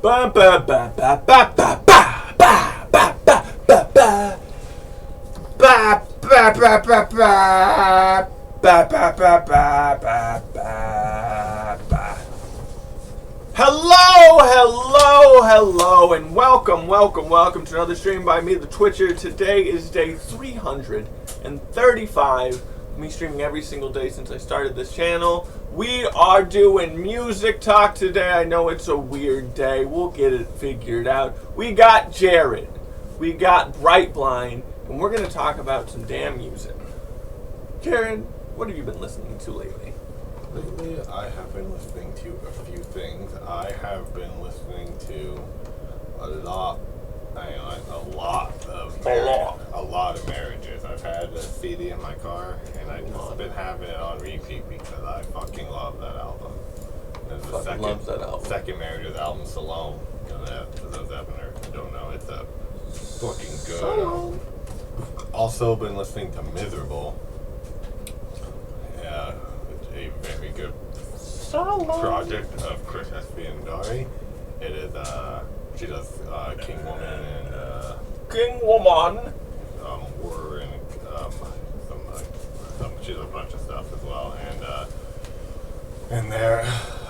Ba ba ba ba ba ba ba ba ba ba ba ba. Ba ba ba ba ba. Ba ba ba ba ba ba ba. Hello, and welcome to another stream by me, the Twitcher. Today is day 335. Me streaming every single day since I started this channel. We are doing music talk today. I know it's a weird day. We'll get it figured out. We got Jared. We got Brightblind. And we're going to talk about some damn music. Jared, what have you been listening to lately? Lately, I have been listening to a few things. I have been listening to a lot of marriages. I've had a CD in my car, and I've just been having it on repeat because I fucking love that album. And the second Marriages album, Salome. For those that don't know, it's a fucking good album. Also been listening to Miserable. Yeah, a very good project of Chris Espiandari. It is, she does King Woman and King Woman. Horror and she does a bunch of stuff as well. And there,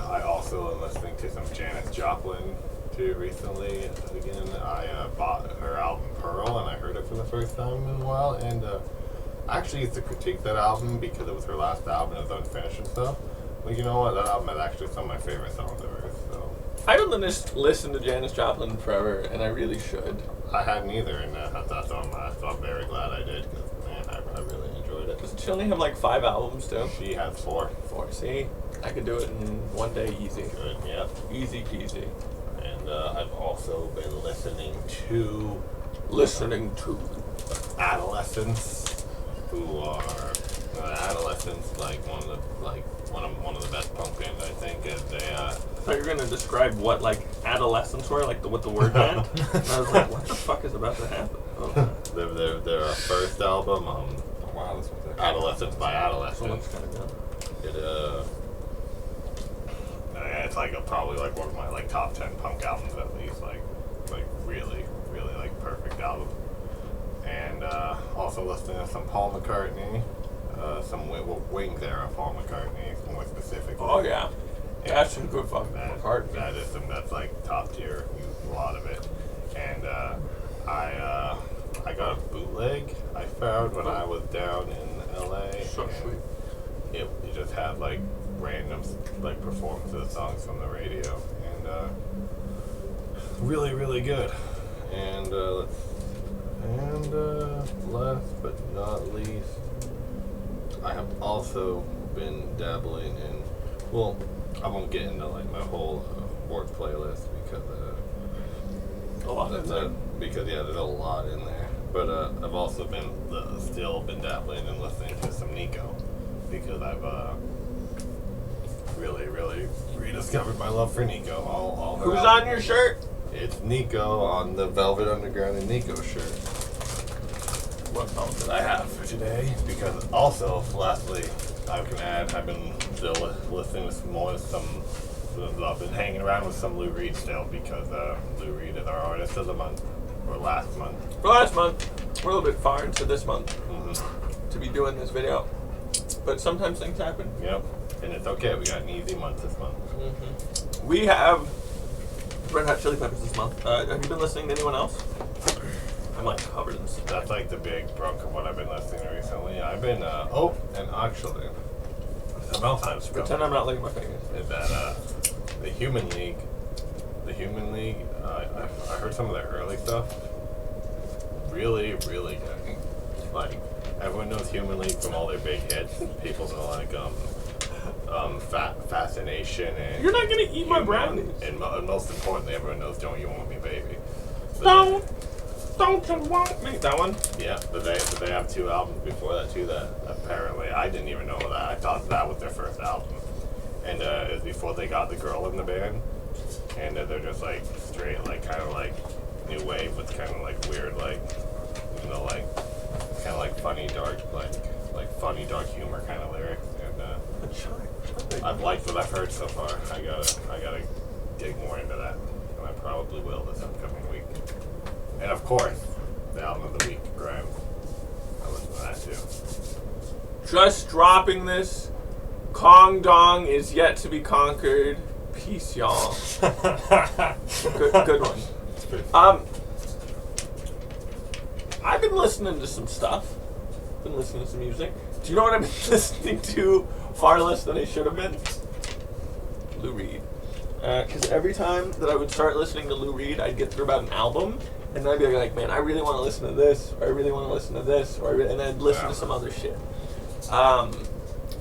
I also am listening to some Janis Joplin too recently. Again, I bought her album Pearl, and I heard it for the first time in a while. And I actually used to critique that album because it was her last album and it was unfinished and stuff. But you know what? That album is actually some of my favorite songs of hers. So I haven't listened to Janis Joplin forever, and I really should. I hadn't either, and so I'm very glad I did, because, man, I really enjoyed it. Doesn't she only have like 5 albums, too? She has 4. See? I could do it in one day easy. Good, yeah. Easy peasy. And I've also been listening to Adolescents, who are Adolescents, like one of the best punk bands, I think. And they I thought you were gonna describe what like adolescents were, like what the word meant. And I was like, what the fuck is about to happen? Oh. Their first album, wow, this one's Adolescents by Adolescents. Kind of good. It's like probably like one of my like top 10 punk albums at least, like really like perfect album. And also listening to some Paul McCartney, some Wings era Paul McCartney more specifically. Oh yeah, that's some good fucking McCartney. That's like top tier, a lot of it. And I got a bootleg I found when I was down in LA. So sweet. It just had like random like performances of songs from the radio, and really good. And last but not least, I have also been dabbling in. Well, I won't get into like my whole work playlist because a lot in there. Because there's a lot in there. But I've also still been dabbling and listening to some Nico, because I've really rediscovered my love for Nico. All Who's on your shirt? It's Nico on the Velvet Underground and Nico shirt. What else did I have for today? Because also, lastly, I can add, I've been still listening to I've been hanging around with some Lou Reed still, because Lou Reed is our artist of the month, or last month. We're a little bit far into this month to be doing this video, but sometimes things happen. Yep, and it's okay. We got an easy month this month. We have Red Hot Chili Peppers this month. Have you been listening to anyone else? I'm like covered in stuff. That's like the big brunt of what I've been listening to recently. I've been, and actually, sometimes pretend I'm not licking my fingers. Is that the Human League, I heard some of their early stuff. Really good. Like, everyone knows Human League from all their big hits. People know like Fascination and You're not gonna eat my brownies. And most importantly, everyone knows Don't You Want Me Baby. Don't you want me? That one? Yeah, but they have 2 albums before that too that apparently I didn't even know that. I thought that was their first album. And it was before they got the girl in the band. And they're just like straight, like kind of like new wave with kind of like weird, like, you know, like kind of like funny dark humor kind of lyrics. And I've liked what I've heard so far. I gotta dig more into that. probably will this upcoming week. And of course, the album of the week, Graham. I listen to that too. Just dropping this. Kong Dong is yet to be conquered. Peace, y'all. Good one. It's pretty I've been listening to some stuff. Been listening to some music. Do you know what I've been listening to far less than I should have been? Lou Reed. Because every time that I would start listening to Lou Reed, I'd get through about an album, and then I'd be like, man, I really want to listen to this, or I really want to listen to this, and then I'd listen to some other shit.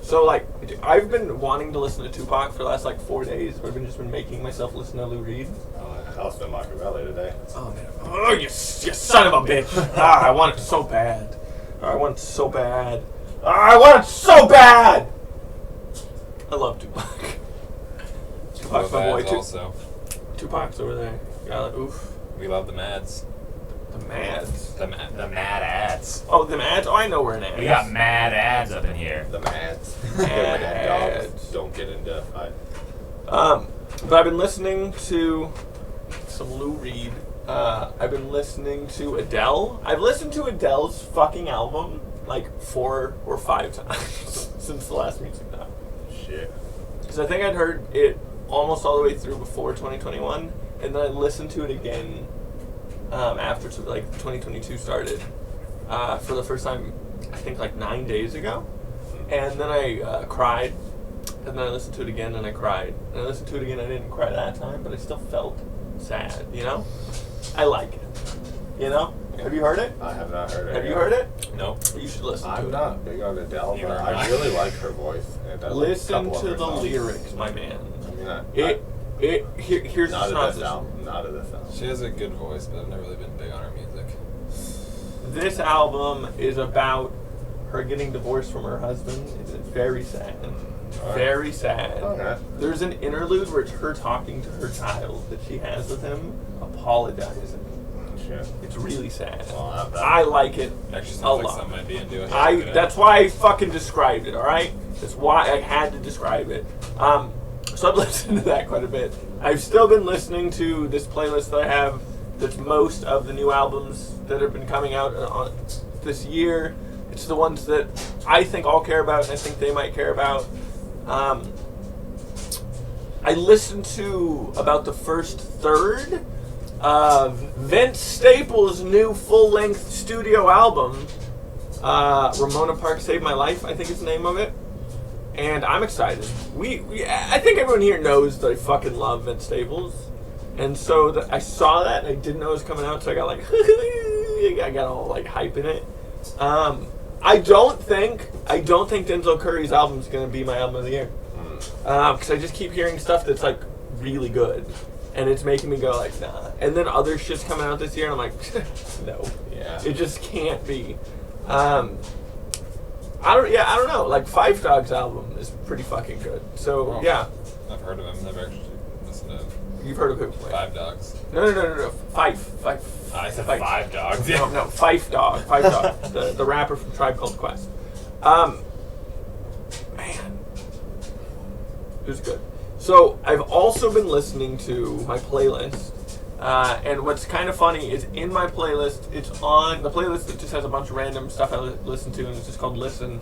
So, like, I've been wanting to listen to Tupac for the last, 4 days. I've just been making myself listen to Lou Reed. I listened to Machiavelli today. Oh, man. Oh, you son of a bitch. I want it so bad. I want it so bad. I want it so bad! I love Tupac. Tupac's my boy, too. Also, Tupac's over there. Yeah, oof. we love the Mads. The Mads. The Mad Ads. Oh, the Mads? Oh, I know we're an ad. We got Mad Ads up in here. The Mads. Mads. Dogs don't get into fight. But I've been listening to some Lou Reed. I've been listening to Adele. I've listened to Adele's fucking album 4 or 5 times since the last music died. Shit. Because I think I'd heard it almost all the way through before 2021, and then I listened to it again after 2022 started for the first time, I think 9 days ago. And then I cried, and then I listened to it again and I cried. And I listened to it again, I didn't cry that time, but I still felt sad, you know? I like it, you know? Have you heard it? I have not heard it. Have you heard it? Nope. You should listen to I'm it. not big on Adele, Neither but am I I. really like her voice. And I like a Listen couple of to her the songs. lyrics, my man. I mean, Here's the not of this synopsis. album. Not of this album. She has a good voice, but I've never really been big on her music. This album is about her getting divorced from her husband. It's very sad. Alright. Very sad. Okay. There's an interlude where it's her talking to her child that she has with him, apologizing. Shit. It's really sad. Well, I like it Actually a sounds like lot. something I'd be into. it. That's why I fucking described it, alright? That's why I had to describe it. So I've listened to that quite a bit. I've still been listening to this playlist that I have that's most of the new albums that have been coming out this year. It's the ones that I think I'll care about and I think they might care about. I listened to about the first third of Vince Staples' new full-length studio album. Ramona Park Saved My Life, I think is the name of it. And I'm excited. I think everyone here knows that I fucking love Vince Staples. And so I saw that and I didn't know it was coming out, so I got I got all hype in it. I don't think Denzel Curry's album is gonna be my album of the year. Because I just keep hearing stuff that's really good. And it's making me go nah. And then other shit's coming out this year and I'm like, no. Yeah. It just can't be. I don't know. Five Dog's album is pretty fucking good. So Oh. yeah, I've heard of him. Never actually listened to you've heard of who? Five Dogs. No. Fife. I said Five Dogs. No, Fife Dog. Fife Dog. the rapper from Tribe Called Quest. Man, it was good. So I've also been listening to my playlist. And what's kind of funny is in my playlist, it's on the playlist that just has a bunch of random stuff I listen to, and it's just called Listen.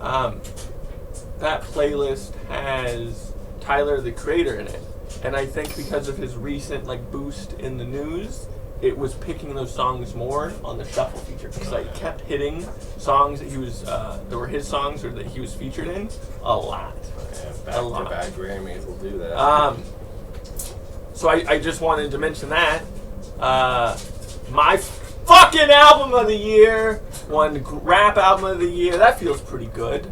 That playlist has Tyler, the Creator, in it. And I think because of his recent boost in the news, it was picking those songs more on the shuffle feature. Because I kept hitting songs that he was, that were his songs or that he was featured in a lot. Yeah, A lot. back-to-back Grammys will do that. So I just wanted to mention that. My fucking album of the year, one rap album of the year. That feels pretty good.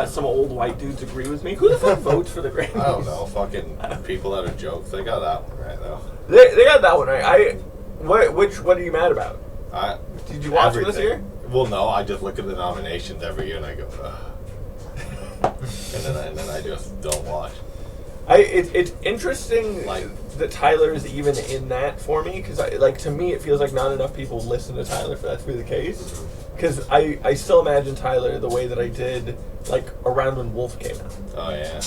Some old white dudes agree with me. Who the fuck votes for the Grammys? I don't know. Fucking people that are jokes. They got that one right though. They got that one right. What are you mad about? Did you watch it this year? Well, no. I just look at the nominations every year and I go, ugh. and then I just don't watch. It's interesting that Tyler is even in that for me because to me it feels like not enough people listen to Tyler for that to be the case. Because I still imagine Tyler the way that I did around when Wolf came out. Oh yeah.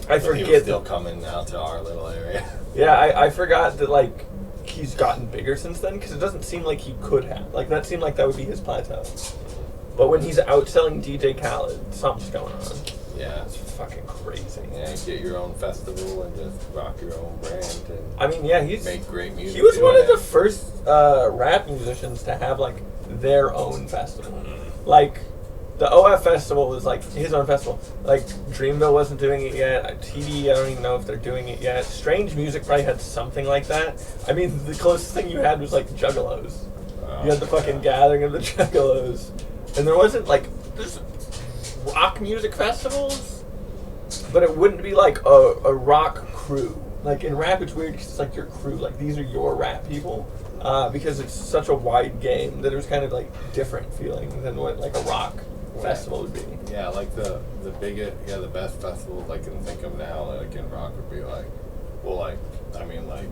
I But he was forget. still coming out to our little area. Yeah, I forgot that, like, he's gotten bigger since then, because it doesn't seem like he could have. Like, that seemed like that would be his plateau. But when he's outselling DJ Khaled, something's going on. Yeah. It's fucking crazy. Yeah, get your own festival and just rock your own brand and I mean, yeah, he's... make great music. He was one of doing the it. first rap musicians to have, like, their own festival. Like, the OF Festival was, like, his own festival. Like, Dreamville wasn't doing it yet. TD, I don't even know if they're doing it yet. Strange Music probably had something like that. I mean, the closest thing you had was, like, Juggalos. You had the fucking gathering of the Juggalos. And there wasn't, like, there's rock music festivals, but it wouldn't be, like, a rock crew. Like, in rap, it's weird because it's, like, your crew. Like, these are your rap people. Because it's such a wide game that it was kind of, like, different feeling than what, like, a rock festival would be. Yeah, like the biggest, the best festivals I can think of now, like in rock, would be like, well, like, I mean, like,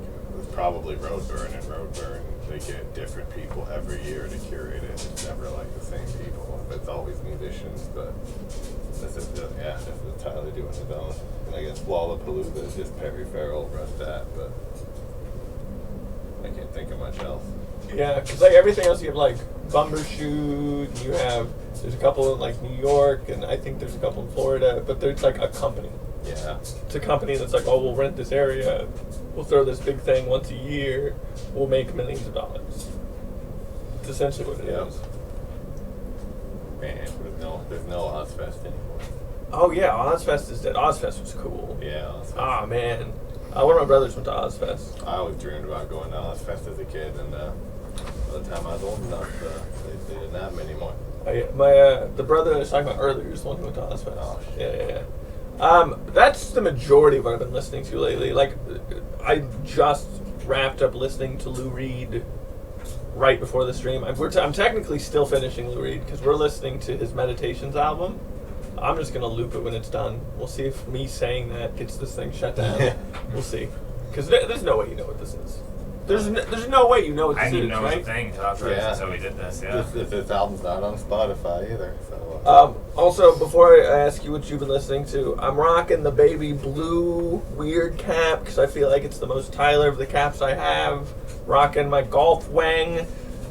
probably Roadburn, and Roadburn, they get different people every year to curate it. It's never like the same people. It's always musicians, but this is Tyler doing his own. And I guess Lollapalooza is just Perry Farrell runs that, but I can't think of much else. Yeah, because, like, everything else, you have, like, Bumbershoot, and you have, there's a couple in, like, New York, and I think there's a couple in Florida, but there's, like, a company. Yeah. It's a company that's like, oh, we'll rent this area, we'll throw this big thing once a year, we'll make millions of dollars. It's essentially what it is. Man, there's no Ozfest anymore. Oh, yeah, Ozfest is dead. Ozfest was cool. Yeah, Ozfest. Ah, man. One of my brothers went to Ozfest. I always dreamed about going to Ozfest as a kid, and by the time I was old enough, they didn't have them anymore. The brother I was talking about earlier is the one who went to Ozfest. Oh, shit. Yeah. That's the majority of what I've been listening to lately. Like, I just wrapped up listening to Lou Reed right before the stream. I'm technically still finishing Lou Reed because we're listening to his Meditations album. I'm just gonna loop it when it's done. We'll see if me saying that gets this thing shut down. We'll see. Because there's no way you know what this is. There's no way you know what this I is, didn't know it was right? a thing until we did this, yeah. This album's not on Spotify either, so... Also, before I ask you what you've been listening to, I'm rocking the baby blue weird cap because I feel like it's the most Tyler of the caps I have. Rocking my Golf Wang.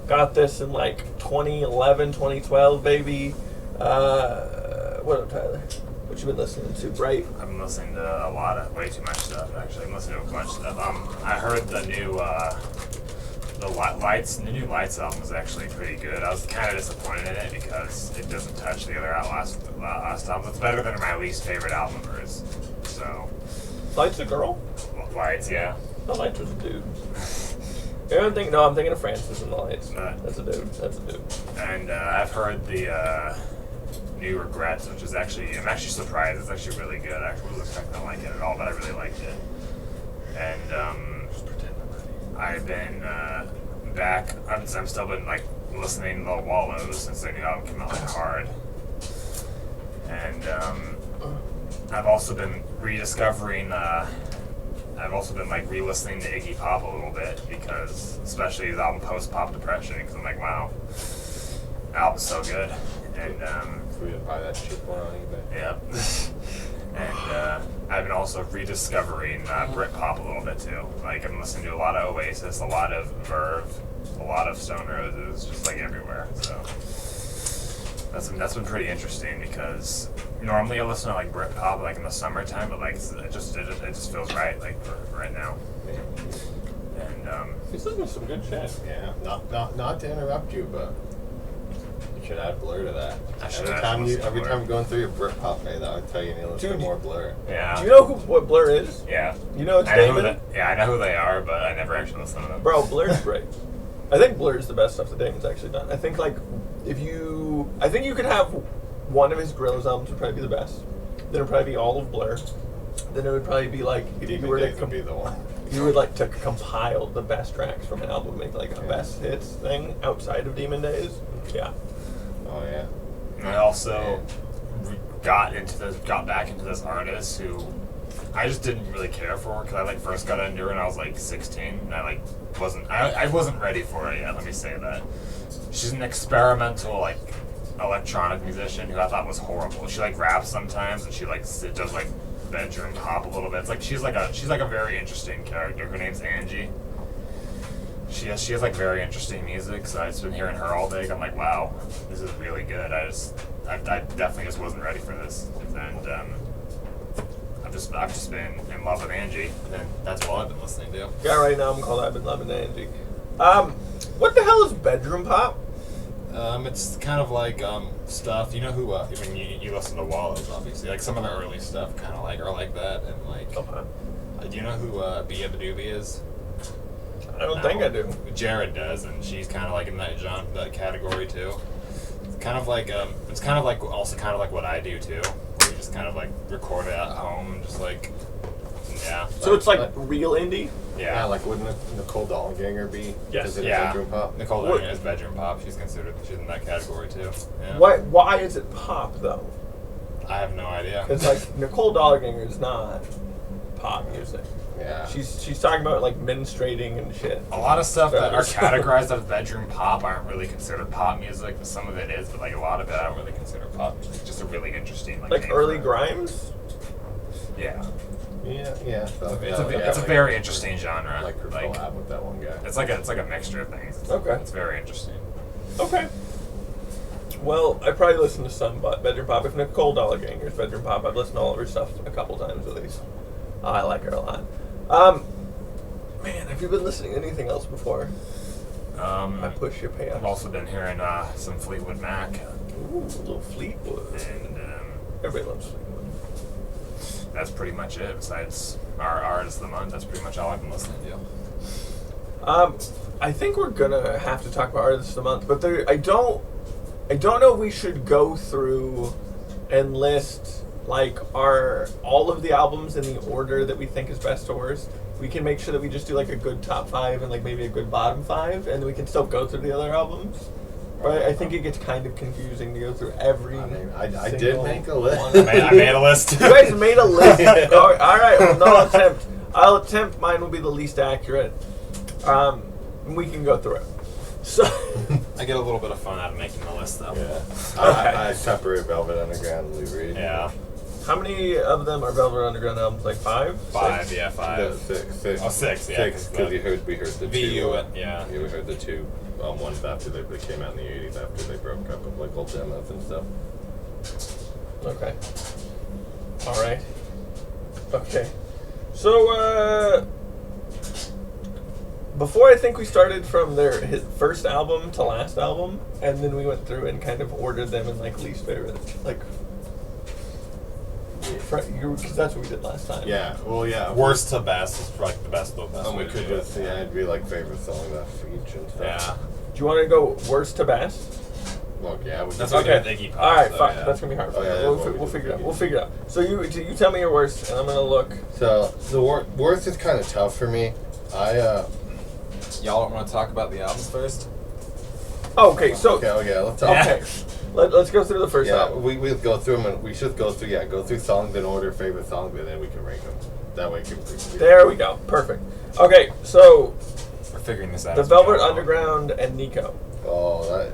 Got this in like 2011, 2012, baby. What up, Tyler? What you been listening to, Bright? I've been listening to way too much stuff, actually. I'm listening to a bunch of stuff. I heard the new, the new Lights album was actually pretty good. I was kind of disappointed in it because it doesn't touch the other last album. It's better than my least favorite album of hers. So, Light's a girl? Lights, yeah. No, Lights was a dude. I'm thinking of Francis in the Lights. That's a dude. And I've heard the New Regrets, which is I'm actually surprised. It's actually really good. I wasn't expecting to like it at all, but I really liked it. And I've been back. I'm still been like listening to the Wallows since their new album came out like hard. And I've also been rediscovering. I've also been like re-listening to Iggy Pop a little bit because, especially his album Post Pop Depression, because I'm like, wow, the album's so good. And we didn't buy that cheap one on eBay. Yep. And I've been also rediscovering Britpop a little bit too. Like, I'm listening to a lot of Oasis, a lot of Verve, a lot of Stone Roses, just like everywhere. So that's been pretty interesting because normally I listen to like Britpop like in the summertime, but like it just feels right like for right now. And He's listening to some good shit. Yeah, not to interrupt you, but you should add Blur to that. Every time you're going through your Britpop phase, I would tell you to listen to more Blur. Yeah. Do you know what Blur is? Yeah. You know it's I know Damon? I know who they are, but I never actually listened to them. Bro, Blur's great. I think Blur is the best stuff that Damon's actually done. I think I think you could have one of his Gorillaz albums would probably be the best. Then it would probably be all of Blur. Then it would probably be like if you were to be the one. You would like to compile the best tracks from an album, make like a best hits thing outside of Demon Days. Yeah. Oh yeah. And I also got back into this artist who I just didn't really care for because I like first got into her when I was like 16 and I wasn't ready for it yet. Let me say that. She's an experimental like electronic musician who I thought was horrible. She like raps sometimes and she like does like bedroom pop a little bit. It's like she's like a very interesting character. Her name's Angie. She has like very interesting music, so I've just been hearing her all day. I'm like, wow, this is really good. I definitely just wasn't ready for this, and I've just been in love with Angie, and that's all I've been listening to. Yeah, right now I'm called I've been loving Angie. What the hell is bedroom pop? It's kind of like stuff. You know who? I mean, you listen to Wallows, obviously. Like some of the early stuff, kind of like are like that, and like. Okay. Do you know who Bia Badoobie is? I don't think I do. Jared does, and she's kind of like in that genre, that category too. It's kind of like also kind of like what I do too. Where you just kind of like record it at home, and just like yeah. So it's like real indie? Yeah, like wouldn't Nicole Dollinger be? Yes. Is it Yeah. bedroom pop? Nicole What- Dollinger is bedroom pop. She's in that category too. Yeah. Why is it pop though? I have no idea. Because like Nicole Dollinger is not pop music. Yeah. She's talking about like menstruating and shit. A lot of stuff that are So- categorized as bedroom pop aren't really considered pop music. But some of it is, but like a lot of it I don't really consider pop music. It's just a really interesting Like name early for it. Grimes. Yeah, Yeah. So, it's a very interesting genre. Like her collab with that one guy. It's like a mixture of things. Okay. It's very interesting. Okay. Well, I probably listened to some bedroom pop. If Nicole Dolliganger's bedroom pop, I've listened to all of her stuff a couple times at least. I like her a lot. Man, have you been listening to anything else before? I push your pay I've up. also been hearing some Fleetwood Mac, Ooh, a little Fleetwood. and Everybody loves Fleetwood. that's pretty much it. Besides our artist of the month, that's pretty much all I've been listening to. I think we're gonna have to talk about artists of the month, but I don't know if we should go through and list like all of the albums in the order that we think is best to worst. We can make sure that we just do like a good top 5 and like maybe a good bottom 5, and then we can still go through the other albums. But I think it gets kind of confusing to go through every. I mean, I did single make a list. one. I made a list. You guys made a list. Oh, all right. Well, no, I'll attempt. Mine will be the least accurate. We can go through it. So. I get a little bit of fun out of making the list though. Yeah. Okay. I separate Velvet Underground and Lou Reed. Yeah. How many of them are Velvet Underground albums? Like 5? 5, 6? yeah, 5. Six. Oh, 6, yeah. Six, because we heard the VU, two. yeah. We heard the two ones after they came out in the 80s after they broke up with like old demos and stuff. Okay. All right. Okay. So, before I think we started from his first album to last album, and then we went through and kind of ordered them in like least favorite, like. Because that's what we did last time. Yeah. Well, yeah. Worst to best is like the best of best. And we way to could do it. just it'd be like favorite song for each and stuff. Yeah. Do you want to go worst to best? Well, yeah. We That's could- what we did with Iggy Pop. All right, so, fine. yeah. That's gonna be hard. Oh, yeah, we'll, that's what we we'll did figure it out. with We'll Iggy. figure it out. So you tell me your worst, and I'm gonna look. So the worst is kind of tough for me. Y'all don't want to talk about the albums first? Oh, okay, so Okay, let's talk. okay, let's go through the first Yeah, album. we'll go through them, and we should go through songs in order, favorite songs, and then we can rank them. That way, There we go. Perfect. Okay, so We're figuring this out. the as we Velvet go along. Underground and Nico. Oh,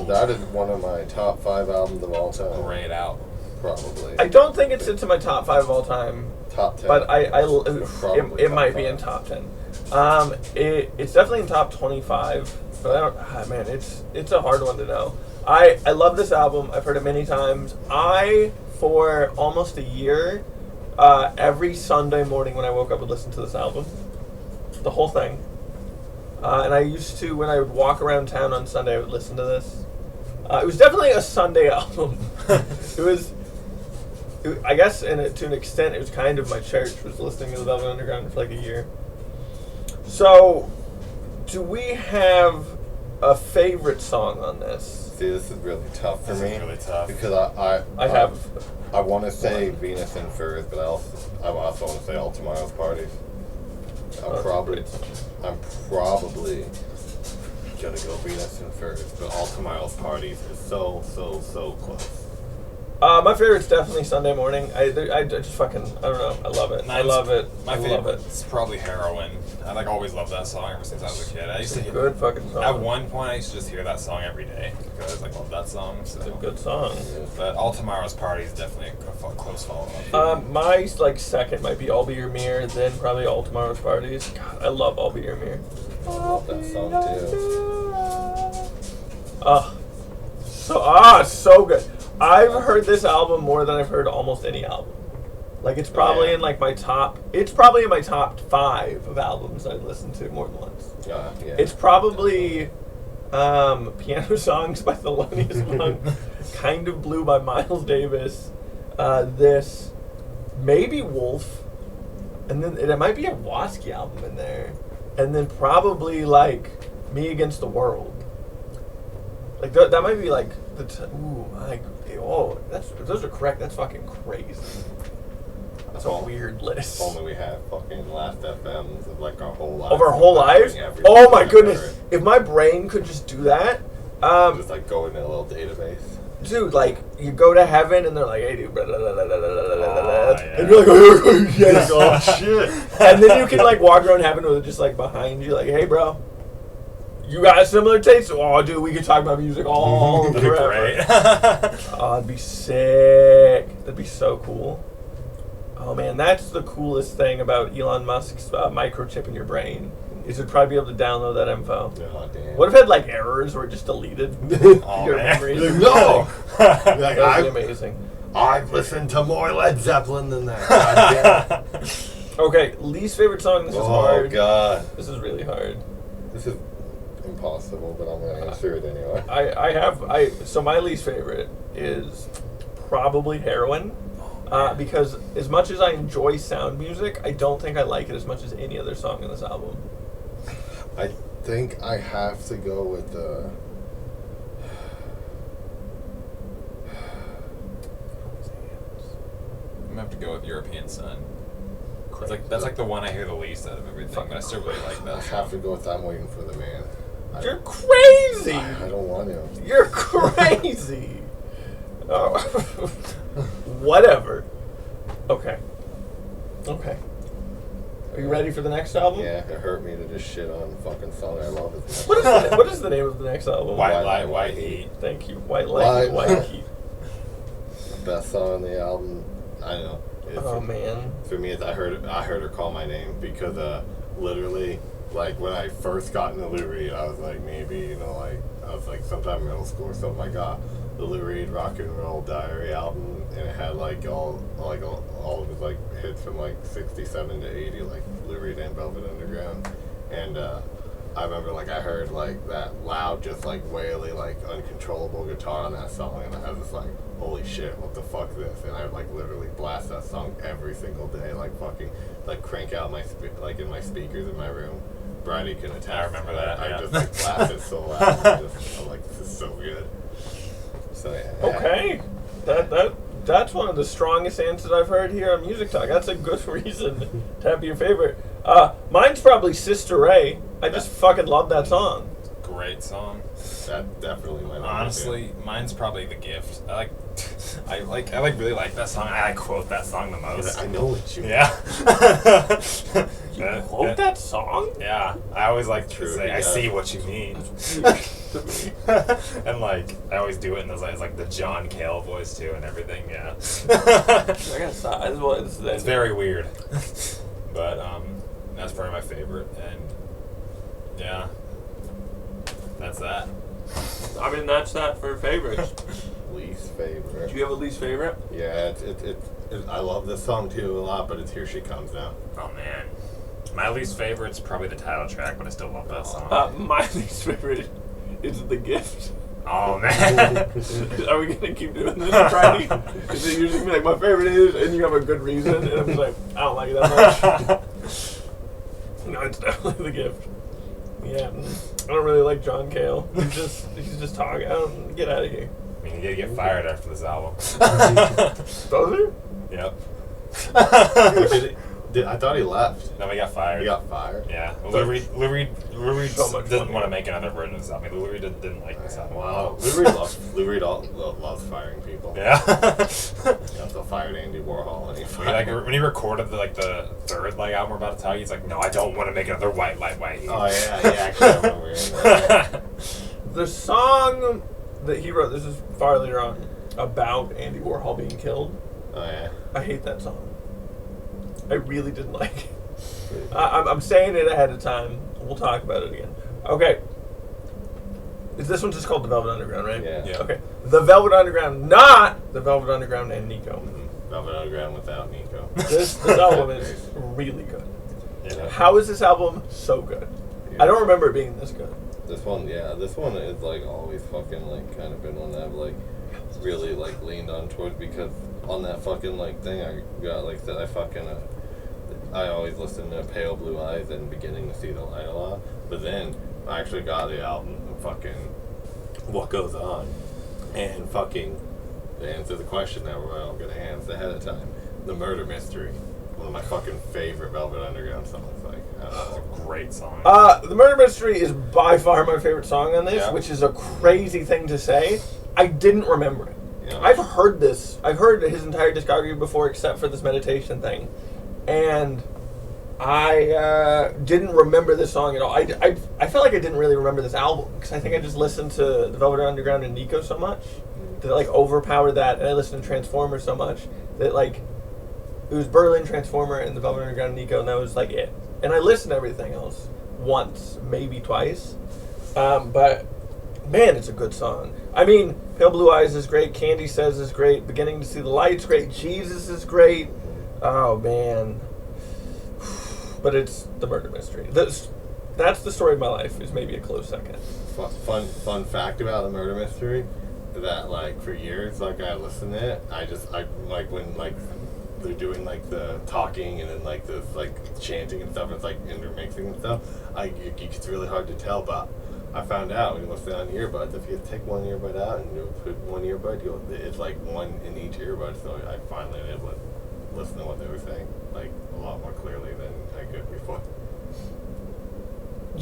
that is one of my top 5 albums of all time. Great album. Probably. I don't think it's into my top 5 of all time, Top 10. but Probably it top might be 5. in top 10. It's definitely in top 25, but I don't. Man, it's a hard one to know. I love this album. I've heard it many times. For almost a year, every Sunday morning when I woke up, would listen to this album, the whole thing. And I used to, when I would walk around town on Sunday, I would listen to this. It was definitely a Sunday album. I guess, to an extent, it was kind of my church, was listening to the Velvet Underground for like a year. So, do we have a favorite song on this? See, this is really tough for This me. is really tough. Because I want to say Venus and Furs, but I also want to say All Tomorrow's Parties. I'm probably gonna go Venus and Furs, but All Tomorrow's Parties is so close. My favorite's definitely Sunday Morning. I just fucking, I don't know. I love it. I love it. My I love it. favorite's probably Heroin. I like always loved that song ever since I was a kid. I used It's to a good fucking song. At one point, I used to just hear that song every day because I love that song. So. It's a good song. But All Tomorrow's Party is definitely a close follow-up. My like second might be I'll Be Your Mirror, then probably All Tomorrow's Parties. God, I love I'll Be Your Mirror. I love that song too. So good. I've heard this album more than I've heard almost any album. Like it's probably in like my top. It's probably in my top 5 of albums I've listened to more than once. Yeah. It's probably Piano Songs by Thelonious Monk, Kind of Blue by Miles Davis, this, maybe Wolf, and then it might be a Woski album in there, and then probably like Me Against the World. Like that might be like those are correct. That's fucking crazy. That's a weird list. If only we had fucking Last FMs of like our whole lives. Of our whole lives? Every Oh song my I've goodness. heard. If my brain could just do that, Just like go into a little database. dude, like you go to heaven and they're like, hey dude, blah, blah, blah, blah, blah, blah, blah, blah, yeah. and you're like, oh, yes. Oh shit. And then you can like walk around heaven with it just like behind you, like, hey bro, you got a similar taste? Oh dude, we could talk about music all That'd be forever. great. Oh, that'd be sick. That'd be so cool. Oh man, that's the coolest thing about Elon Musk's microchip in your brain. Is it'd probably be able to download that info. Oh, damn. What if it had like errors or it just deleted Oh, your man. memories? No. Like, That would be I've, amazing. I've listened to more Led Zeppelin than that. God damn. Okay, least favorite song. This is Oh hard. god. This is really hard. This is impossible, but I'm gonna answer it anyway. So my least favorite is probably Heroin. Because as much as I enjoy sound music, I don't think I like it as much as any other song in this album. I think I have to go with the. I'm gonna have to go with European Sun. It's like that's like the one I hear the least out of everything, but I still really like I that. have to go with I'm Waiting for the Man. You're crazy! I don't want to. You're crazy! Oh. Whatever. Okay. Okay. Are you ready for the next album? Yeah, it hurt me to just shit on fucking song I love. What is the name of the next album? White Light, White Heat. Thank you. White Light, White Heat. Best song on the album. I don't know. Oh man. For me, it's I heard her call my name because literally, like when I first got into Lou Reed, I was like maybe I was like sometime in middle school or something. I got the Lou Reed Rock and Roll Diary album, and it had like all of his like hits from like 67 to 80, like Lou Reed and Velvet Underground, and I remember like I heard like that loud, just like waily, like uncontrollable guitar on that song, and I was just like, holy shit, what the fuck this? And I would like literally blast that song every single day, like fucking like crank out my like in my speakers in my room. Bridie can attest. I remember that, I yeah. just like blast it so loud. I'm like, this is so good. So yeah. Okay. That's one of the strongest answers I've heard here on Music Talk. That's a good reason to have your favorite. Mine's probably Sister Ray. I just fucking love that song. Great song. That definitely my number Honestly, mine's probably The Gift. I really like that song. I quote that song the two. most. I know what you. Yeah. You quote that song? Yeah, I always like to True, say, yeah. I see what you mean. And like, I always do it in those like the John Cale voice too and everything, yeah. I gotta stop. It's very weird. But that's probably my favorite, and yeah. That's that. I mean, that's that for favorites. Least favorite. Do you have a least favorite? Yeah, I love this song too a lot, but it's Here She Comes Now. Oh man. My least favorite's probably the title track, but I still love that song. My least favorite is The Gift. Oh man. Are we gonna keep doing this, Friday? Because it usually be like my favorite is, and you have a good reason, and I'm just like, I don't like it that much. No, it's definitely The Gift. Yeah, I don't really like John Cale. He's just talking. Get out of here. I mean, you gotta get fired after this album. Does he? Yep. I thought he left. No, he got fired. He got fired. Yeah. Lou Reed So much didn't fun. want to make another version of this album. Lou Reed didn't like this album. Wow. Lou Reed loves firing people. Yeah. He also fired Andy Warhol. And he fired when he recorded the third album we're about to tell you, he's like, no, I don't want to make another white. Oh yeah, actually I remember hearing that. The song that he wrote, this is far later on, about Andy Warhol being killed. Oh yeah. I hate that song. I really didn't like it. I'm saying it ahead of time. We'll talk about it again. Okay. This one's just called The Velvet Underground, right? Yeah. Yeah. Okay. The Velvet Underground, not The Velvet Underground and Nico. Velvet Underground without Nico. This album is really good. Yeah. How is this album so good? I don't remember it being this good. This one is like always fucking like kind of been one that I've like really like leaned on towards, because on that fucking like thing I got like that I always listen to Pale Blue Eyes and Beginning to See the Light a lot, but then I actually got the album fucking What Goes On, and fucking to answer the question that we're all gonna answer ahead of time, The Murder Mystery, one of my fucking favorite Velvet Underground songs. Like, I don't know. It's a great song. The Murder Mystery is by far my favorite song on this, Yeah. which is a crazy thing to say. I didn't remember it. Yeah. I've heard this. I've heard his entire discography before, except for this meditation thing, and I didn't remember this song at all. I felt like I didn't really remember this album because I think I just listened to The Velvet Underground and Nico so much that like overpowered that, and I listened to Transformer so much that like it was Berlin, Transformer, and The Velvet Underground and Nico, and that was like it. And I listened to everything else once, maybe twice, but man, it's a good song. I mean, Pale Blue Eyes is great. Candy Says is great. Beginning to See the Light's great. Jesus is great. Oh man. But it's The Murder Mystery. That's the story of my life. Is maybe a close second. Fun fact about The Murder Mystery, that like for years, like I listened to it, I like when like they're doing like the talking and then like the like chanting and stuff, it's like intermixing and stuff. It's really hard to tell, but I found out when you listen on earbuds, if you take one earbud out and you put one earbud, it's like one in each earbud. So I finally able to listen to what they were saying like a lot more clearly than I could before.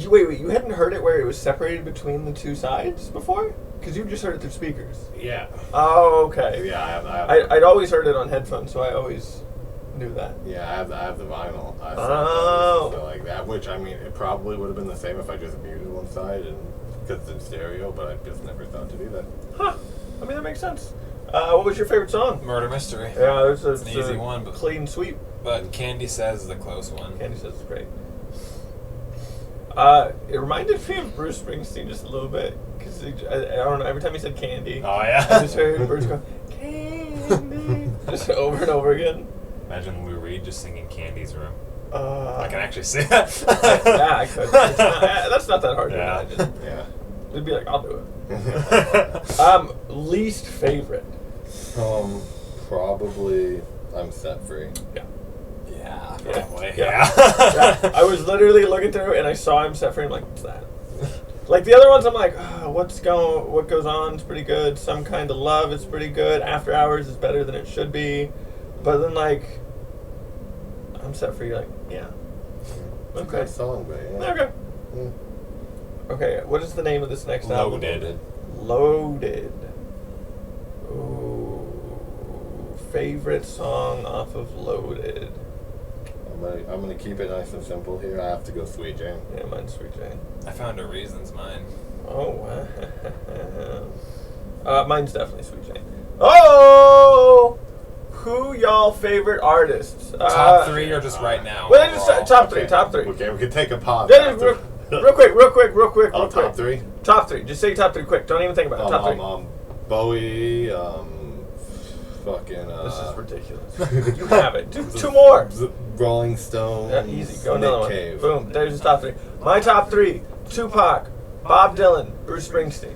Wait, you hadn't heard it where it was separated between the two sides before? Because you just heard it through speakers. Yeah. Oh, okay. Yeah, I'd always heard it on headphones, so I always knew that. Yeah, I have the vinyl. Oh. So like that, which I mean, it probably would have been the same if I just muted one side and because it's in stereo, but I just never thought to do that. Huh. I mean, that makes sense. What was your favorite song? Murder Mystery. Yeah, it's an easy one, but clean sweep. But Candy Says is the close one. Candy Says it's great. It reminded me of Bruce Springsteen just a little bit because I don't know. Every time he said Candy, Oh yeah. I just heard Bruce go Candy just over and over again. Imagine Lou Reed just singing Candy's Room. I I can actually see that. yeah, I could. It's not, that's not that hard to Yeah. imagine. Yeah. It'd be like, I'll do it. Least favorite. Probably I'm Set Free. Yeah. Yeah, Yeah. probably. Yeah. Yeah. Yeah. I was literally looking through and I saw him set free. I'm like, what's that? Like the other ones, I'm like, what goes on is pretty good. Some Kind of Love is pretty good. After Hours is better than it should be. But then like, I'm Set Free. Like, yeah. It's a Okay. good song, but yeah. Okay. Mm. Okay. What is the name of this next album? Loaded. Loaded. Ooh. Favorite song off of Loaded. I'm gonna keep it nice and simple here. I have to go Sweet Jane. Yeah, mine's Sweet Jane. I found her reasons, mine. Oh, wow. Mine's definitely Sweet Jane. Oh! Who y'all favorite artists? Top three or just right now? Well, just overall? top three. Okay, we could take a pause. Yeah, just real quick. Oh, top three? Top three. Just say top three quick. Don't even think about it. Top three. Bowie, fucking. This is ridiculous. You have it. Two more. Rolling Stones. Yeah, easy. Go Nick another one. Cave. Boom. There's the top three. My top three: Tupac, Bob Dylan, Bruce Springsteen.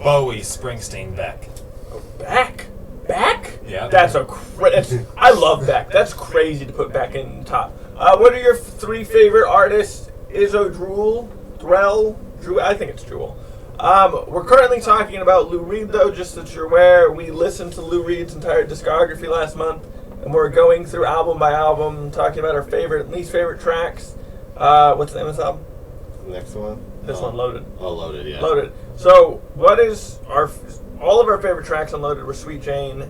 Bowie, Springsteen, Beck. Oh, Beck? Yeah. That's I love Beck. That's crazy to put Beck in top. What are your three favorite artists? Izzo, Drell? I think it's Jewel. We're currently talking about Lou Reed, though, just that you're aware. We listened to Lou Reed's entire discography last month. and we're going through album by album, talking about our favorite and least favorite tracks. What's the name of this album? Next one. This one, Loaded. Oh, Loaded. Yeah. Loaded. So, what is all of our favorite tracks on Loaded were Sweet Jane,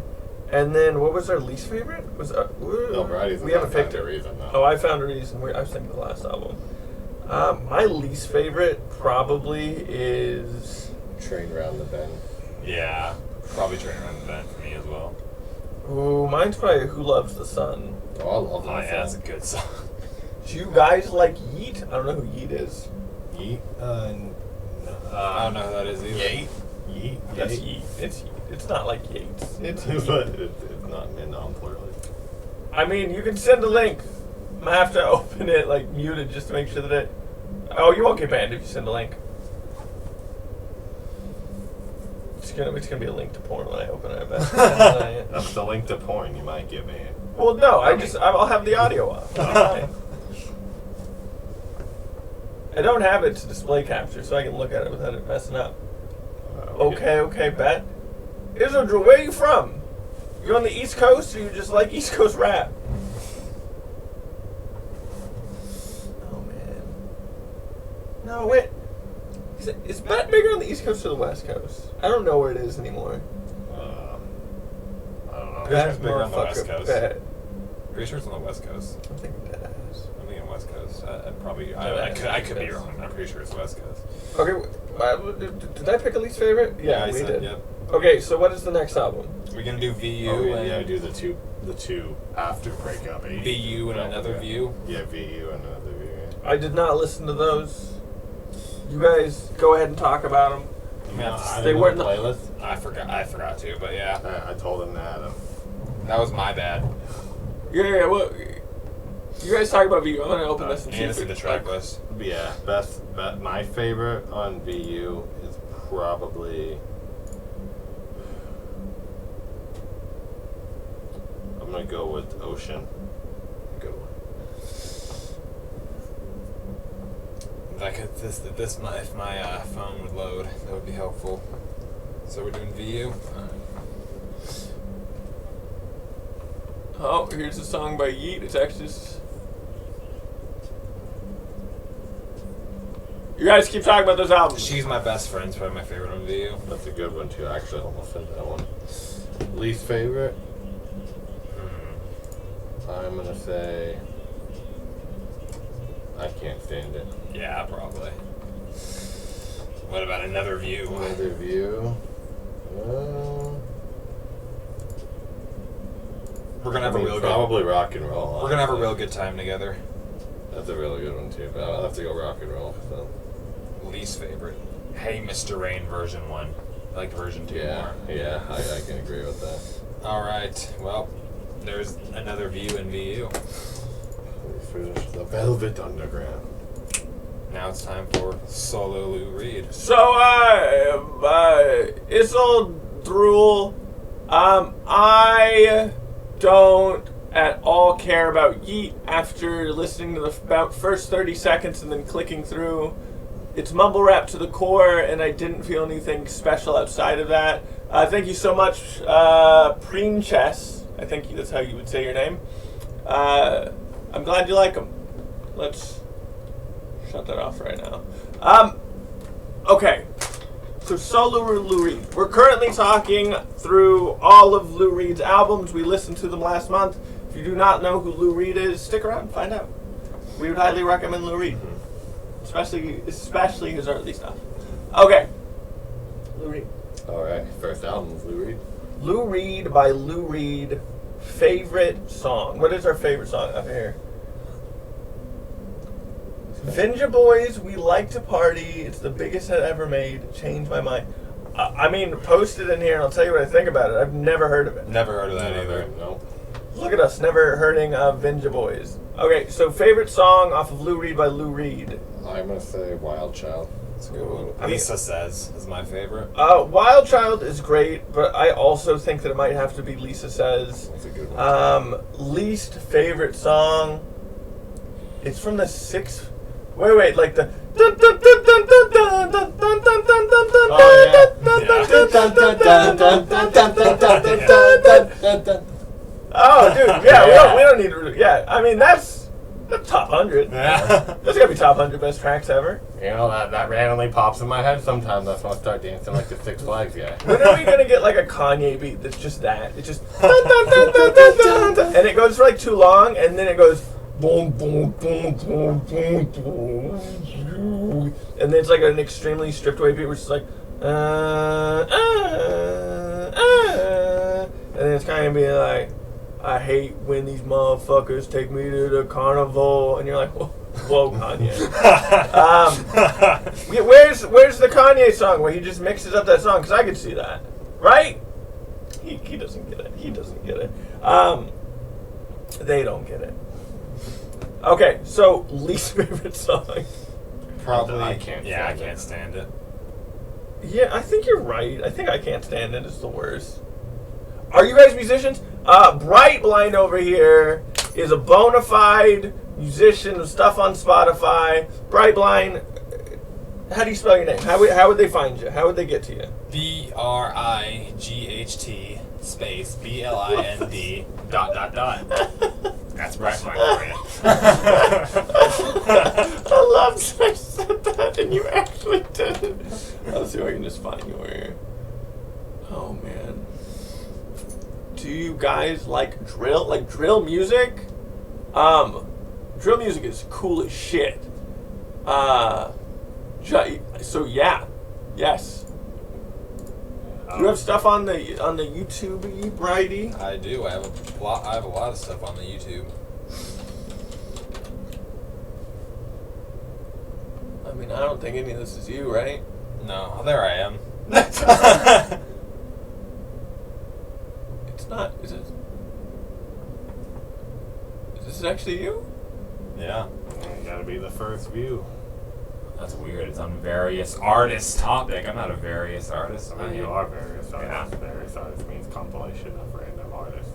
and then what was our least favorite? Was No, Bridie's. we haven't picked a it. reason. No. Oh, I found a reason. I was thinking the last album. My least favorite probably is. Train round the bend. Yeah, probably Train Around the Bend for me as well. Ooh, mine's probably Who Loves the Sun. Oh, I love that. Oh yeah, that's a song. good song. Do you guys like Yeet? I don't know who Yeet is. Yeet. I don't know who that is either. Yeet. Yeet. That's Yeet. It's Yeet. It's not like Yates. It's Yeet. But it's not non-plural. I mean, you can send a link. I'm gonna have to open it like muted just to make sure that it. Oh, you won't get banned if you send a link. It's gonna be a link to porn when I open it. I bet. That's the link to porn. You might get banned. Well, no, I'll have the audio up. I don't have it to display capture, so I can look at it without it messing up. Okay, bet. Israel, where are you from? You on the East Coast, or you just like East Coast rap? Oh man. No, wait. Is Bet bigger on the East Coast or the West Coast? I don't know where it is anymore. I don't know. Pretty sure it's bigger on the West Motherfucker, Coast. Bet. Pretty sure it's on the West Coast. I'm thinking dead ass. I'm thinking West Coast. I could be wrong. I'm pretty sure it's West Coast. Okay, did I pick a least favorite? Yeah, I we said, did. Yep. Okay, so what is the next album? We're gonna do VU Oh, and yeah, do the two after breakup. VU and another yeah. view. Yeah, VU and another view. I did not listen to those. You guys go ahead and talk about them. I mean, They weren't the- playlist. I forgot to, but yeah, I told him that. that was my bad. Yeah, well, you guys talk about VU. I'm gonna open this and I need to see see the track list. Yeah, my favorite on VU is probably. I'm gonna go with Ocean. Good one. If my phone would load, that would be helpful. So we're doing VU. Oh, here's a song by Yeet. It's actually just... You guys keep talking about those albums. She's My Best Friend's probably my favorite on VU. That's a good one too. Actually, I almost said that one. Least favorite. I'm gonna say. I can't stand it. Yeah, probably. What about Another View? Another view. We're gonna have a real good. Probably rock and roll. We're gonna have a real good time together. That's a really good one too. But I'll have to go rock and roll. So. Least favorite. Hey, Mr. Rain version 1. I like version 2 Yeah, more. yeah, I can agree with that. All right. Well, there's Another View in VU. We finished the Velvet Underground. Now it's time for Solo Lou Reed. So, Issel Drool, I don't at all care about Yeet after listening to the about first 30 seconds and then clicking through. It's mumble rap to the core, and I didn't feel anything special outside of that. Thank you so much, Preen Chess. I think that's how you would say your name. I'm glad you like them. Let's shut that off right now. Okay. So Solo Lou Reed. We're currently talking through all of Lou Reed's albums. We listened to them last month. If you do not know who Lou Reed is, stick around and find out. We would highly recommend Lou Reed. Especially his early stuff. Okay. Lou Reed. Alright, first album, Lou Reed. Lou Reed by Lou Reed. Favorite song. What is our favorite song up here? Vinja Boys, We Like to Party. It's the biggest hit ever made. Changed my mind. I mean, post it in here and I'll tell you what I think about it. I've never heard of it. Never heard of that either. Nope. Look at us, never hearding of Vinja Boys. Okay, so favorite song off of Lou Reed by Lou Reed. I'm gonna say Wild Child. That's a good one. I mean- Lisa Says is my favorite. Wild Child is great, but I also think that it might have to be Lisa Says. That's a good one. Least favorite song. It's from the sixth. Wait, like the. Oh, dude, yeah, we don't need to. Yeah, I mean that's top 100. Yeah. That's gotta be top 100 best tracks ever. You know, that randomly pops in my head sometimes. That's when I start dancing like the Six Flags guy. When are we gonna get like a Kanye beat that's just that? It's just dun, dun, dun, dun, dun, dun, dun, and it goes for like too long, and then it goes boom, boom, boom, boom, boom, boom, and then it's like an extremely stripped away beat, which is like and then it's kind of being like, I hate when these motherfuckers take me to the carnival, and you're like, whoa, Kanye. Where's the Kanye song where he just mixes up that song? Because I could see that, right? He doesn't get it. He doesn't get it. They don't get it. Okay, so least favorite song. Probably I can't. Yeah, I can't stand it. Yeah, I think you're right. I think I Can't Stand It is the worst. Are you guys musicians? Bright Blind over here is a bona fide musician with stuff on Spotify. Bright Blind, how do you spell your name? How would they find you? How would they get to you? BRIGHT space BLIND ... That's Bright Blind for you. I love that I said that and you actually did it. Let's see if I can just find you here. Oh man. Do you guys like drill? Like drill music? Drill music is cool as shit. So yeah. Yes. Do you have stuff on the YouTube, Brighty? I do. I have a lot of stuff on the YouTube. I mean, I don't think any of this is you, right? No, there I am. It's not. Is it? Is this actually you? Yeah. You gotta be the first view. That's weird. It's on various artists topic. I'm not a various artist. I mean, you are various Yeah. artists. Various artists means compilation of random artists.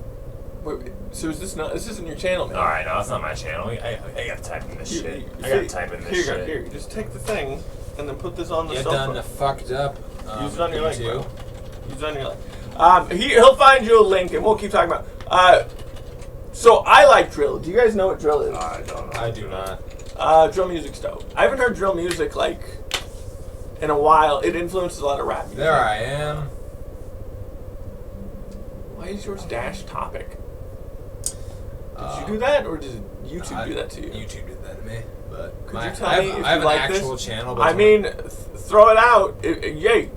Wait, so is this not? This isn't your channel, man. All right, no, that's not my channel. I gotta type in this shit. I gotta type in this Here you go. shit. Here, just take the thing and then put this on the You sofa. done fucked up. Use it on your leg, YouTube. bro. Use it on your leg. He'll find you a link, and we'll keep talking about. So I like drill. Do you guys know what drill is? I don't know. I do not. Drill music's dope. I haven't heard drill music like in a while. It influences a lot of rap music. There I am. Why is yours dash topic? Did you do that, or did YouTube do that to you? YouTube did that to me. But Could my, you tell I have, me if I have you an like this? actual channel. But I it's mean, throw it out. Yay,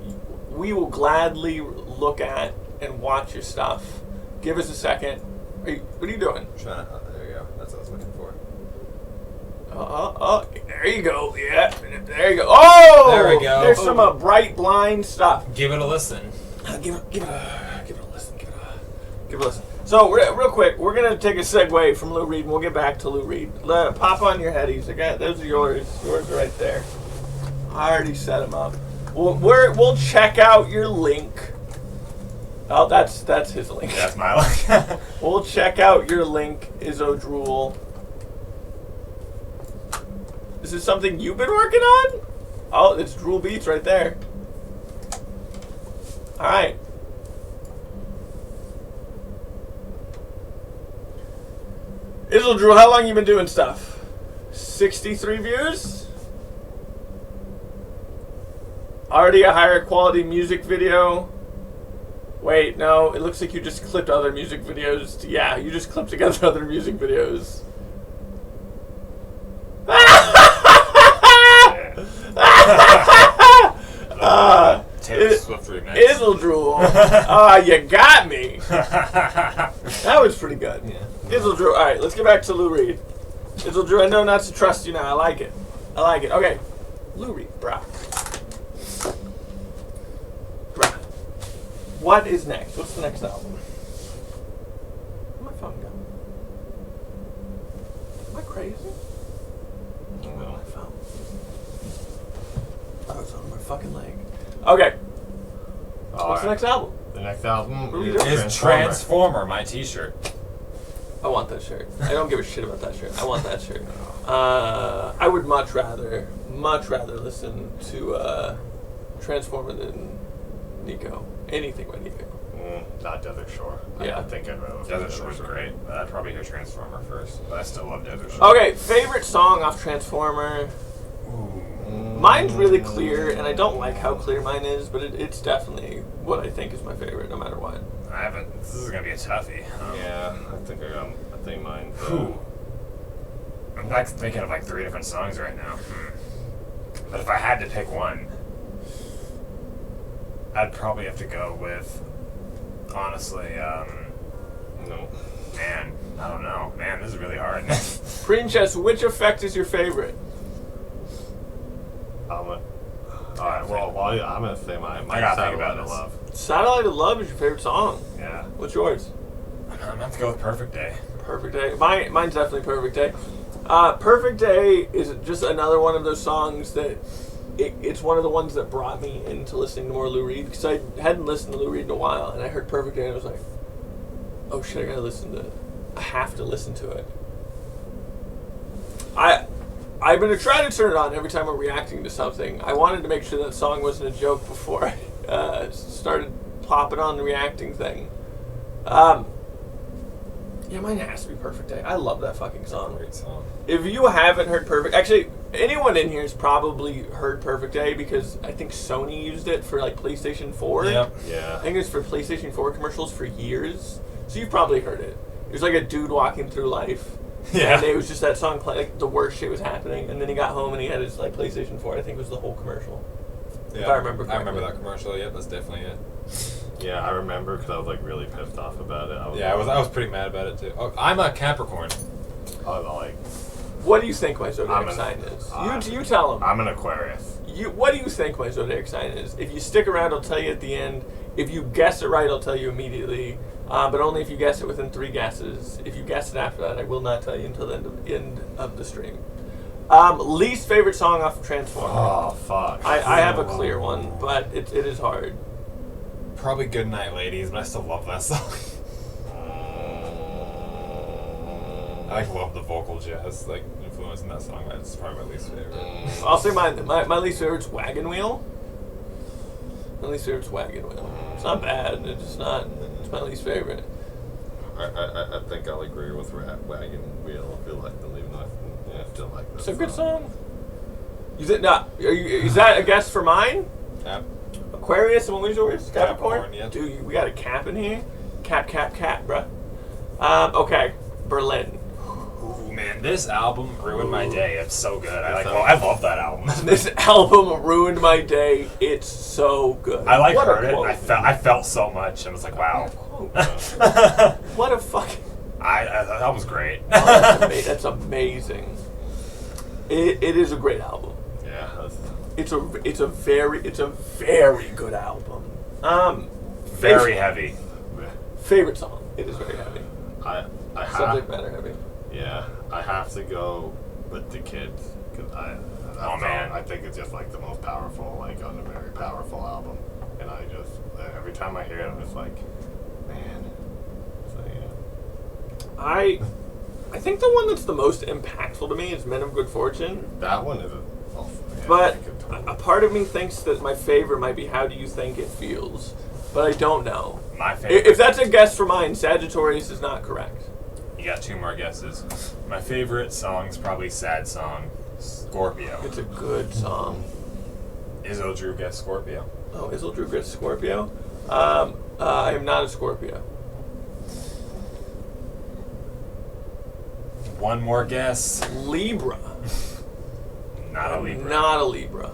we will gladly look at and watch your stuff. Give us a second. What are you doing? trying to, there you go. That's what I was looking for. There you go. Yeah, there you go. Oh, There we go. There's some Bright Blind stuff. Give it a listen. Give it a listen. Give it a listen. So real quick, we're gonna take a segue from Lou Reed, and we'll get back to Lou Reed. Pop on your headies. Okay, those are yours. Yours are right there. I already set them up. We'll check out your link. Oh, that's his link. That's my link. We'll check out your link, Izzo Drool. Is this something you've been working on? Oh, it's Drool Beats right there. All right. Izzo Drool, how long you been doing stuff? 63 views? Already a higher quality music video. Wait, no, it looks like you just clipped other music videos. Yeah, you just clipped together other music videos. Taylor Swift remix. Izzo Drool. You got me. That was pretty good. Yeah. Izzo Drool. All right, let's get back to Lou Reed. Izzo Drool, I know not to trust you now. I like it. Okay. Lou Reed, brah. What is next? What's the next album? Where'd my phone go? Am I crazy? Where's my phone? Oh, it's on my fucking leg. Okay. What's the next album? The next album What are we is doing? Is Transformer my t-shirt? I want that shirt. I don't give a shit about that shirt. I want that shirt. I would much rather listen to Transformer than Nico. Anything by Nico. Not Desert Shore. Yeah. I think I'd rather. Desert Shore's great. I'd probably hear Transformer first, but I still love Desert Shore. Okay, favorite song off Transformer. Mine's really clear, and I don't like how clear mine is, but it's definitely what I think is my favorite, no matter what. I haven't. This is gonna be a toughie. Yeah, I think mine. Whew. I'm like thinking of like 3 different songs right now. But if I had to pick one, I'd probably have to go with, honestly, No. man, I don't know. Man, this is really hard. Princess, which effect is your favorite? Alright, well, I'm gonna say mine. I gotta think Satellite about of this. Love. Satellite of Love is your favorite song. Yeah. What's yours? I'm gonna have to go with Perfect Day. Perfect Day. Mine's definitely Perfect Day. Perfect Day is just another one of those songs that it's one of the ones that brought me into listening to more Lou Reed, because I hadn't listened to Lou Reed in a while, and I heard Perfect Day and I was like, oh shit, I have to listen to it. I've been trying to turn it on every time I'm reacting to something. I wanted to make sure that song wasn't a joke before I started plopping on the reacting thing. Yeah, mine has to be Perfect Day. I love that fucking song. Great song. If you haven't heard actually, anyone in here has probably heard Perfect Day, because I think Sony used it for like PlayStation 4. Yep. Yeah. I think it was for PlayStation 4 commercials for years. So you've probably heard it. It was like a dude walking through life. Yeah. And it was just that song play, like the worst shit was happening, and then he got home and he had his like PlayStation 4. I think was the whole commercial. Yeah, I remember I remember correctly. that commercial. Yep, that's definitely it. Yeah, I remember because I was like really pissed off about it. Yeah, I was pretty mad about it too. Oh, I'm a Capricorn. I was like, What do you think my I'm zodiac an- sign is? I'm- You tell him. I'm an Aquarius. What do you think my zodiac sign is? If you stick around, I'll tell you at the end. If you guess it right, I'll tell you immediately. But only if you guess it within 3 guesses. If you guess it after that, I will not tell you until the end of the stream. Least favorite song off of Transformer. Oh fuck. I have a clear one, but it is hard. Probably Good Night Ladies, but I still love that song. I love the vocal jazz influence in that song. That's probably my least favorite. I'll say mine. My least favorite's Wagon Wheel. My least favorite's Wagon Wheel. It's not bad. It's just not. It's my least favorite. I think I'll agree with Wagon Wheel. I feel like the leave nothing. Yeah, I still like this. It's a good song. Is that a guess for mine? Yep. Aquarius, and what was yours? Capricorn? Capricorn, yeah. Dude, we got a cap in here. Cap, bruh. Okay, Berlin. Ooh, man, this album ruined my day. It's so good. I love that album. This album ruined my day. It's so good. I What a heard it. quote. I felt so much, and was like, wow. What a fucking... That was great. Oh, that's amazing. It is a great album. Yeah. It's a very good album. Very heavy. Favorite song. It is very heavy. I Subject have. matter heavy. Yeah, I have to go with the Kids because man. I think it's just like the most powerful, like on a very powerful album, and I just every time I hear it, I'm just like, man. So yeah. I think the one that's the most impactful to me is Men of Good Fortune. That one is But I could totally- a part of me thinks that my favorite might be How Do You Think It Feels, but I don't know. My favorite. If that's a guess for mine, Sagittarius is not correct. You got 2 more guesses. My favorite song's probably Sad Song, Scorpio. It's a good song. Izzo Drew guessed Scorpio. Oh, Isle Drew gets Scorpio? I am not a Scorpio. One more guess. Libra. Not a Libra. Not a Libra.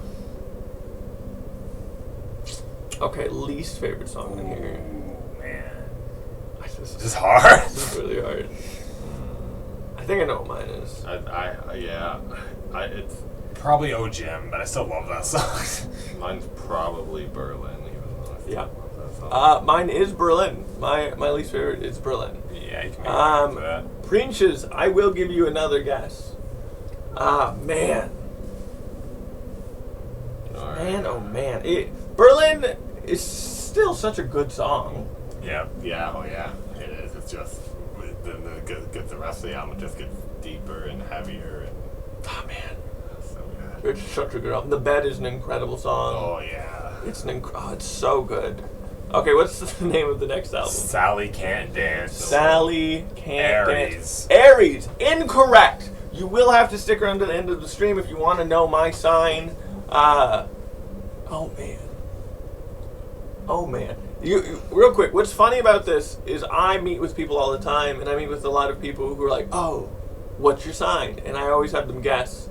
Okay, least favorite song in here. Ooh, man. This This is hard. is really hard. I think I know what mine is. It's Probably OGM, but I still love that song. mine's probably Berlin, even though I still Yeah. love that song. Mine is Berlin. My least favorite is Berlin. Yeah, you can make a for that. Princes, I will give you another guess. Man. All right. Man, oh man. Berlin is still such a good song. Yeah. Yeah, oh yeah, it is. It's just then the rest of the album just gets deeper and heavier and Oh man. so good. It's such a good album. The Bed is an incredible song. Oh yeah. It's so good. Okay, what's the name of the next album? Sally Can't Dance. Sally Can't Aries. Dance. Aries. Incorrect. You will have to stick around to the end of the stream if you want to know my sign. Oh man. You real quick. What's funny about this is I meet with people all the time, and I meet with a lot of people who are like, "Oh, what's your sign?" And I always have them guess.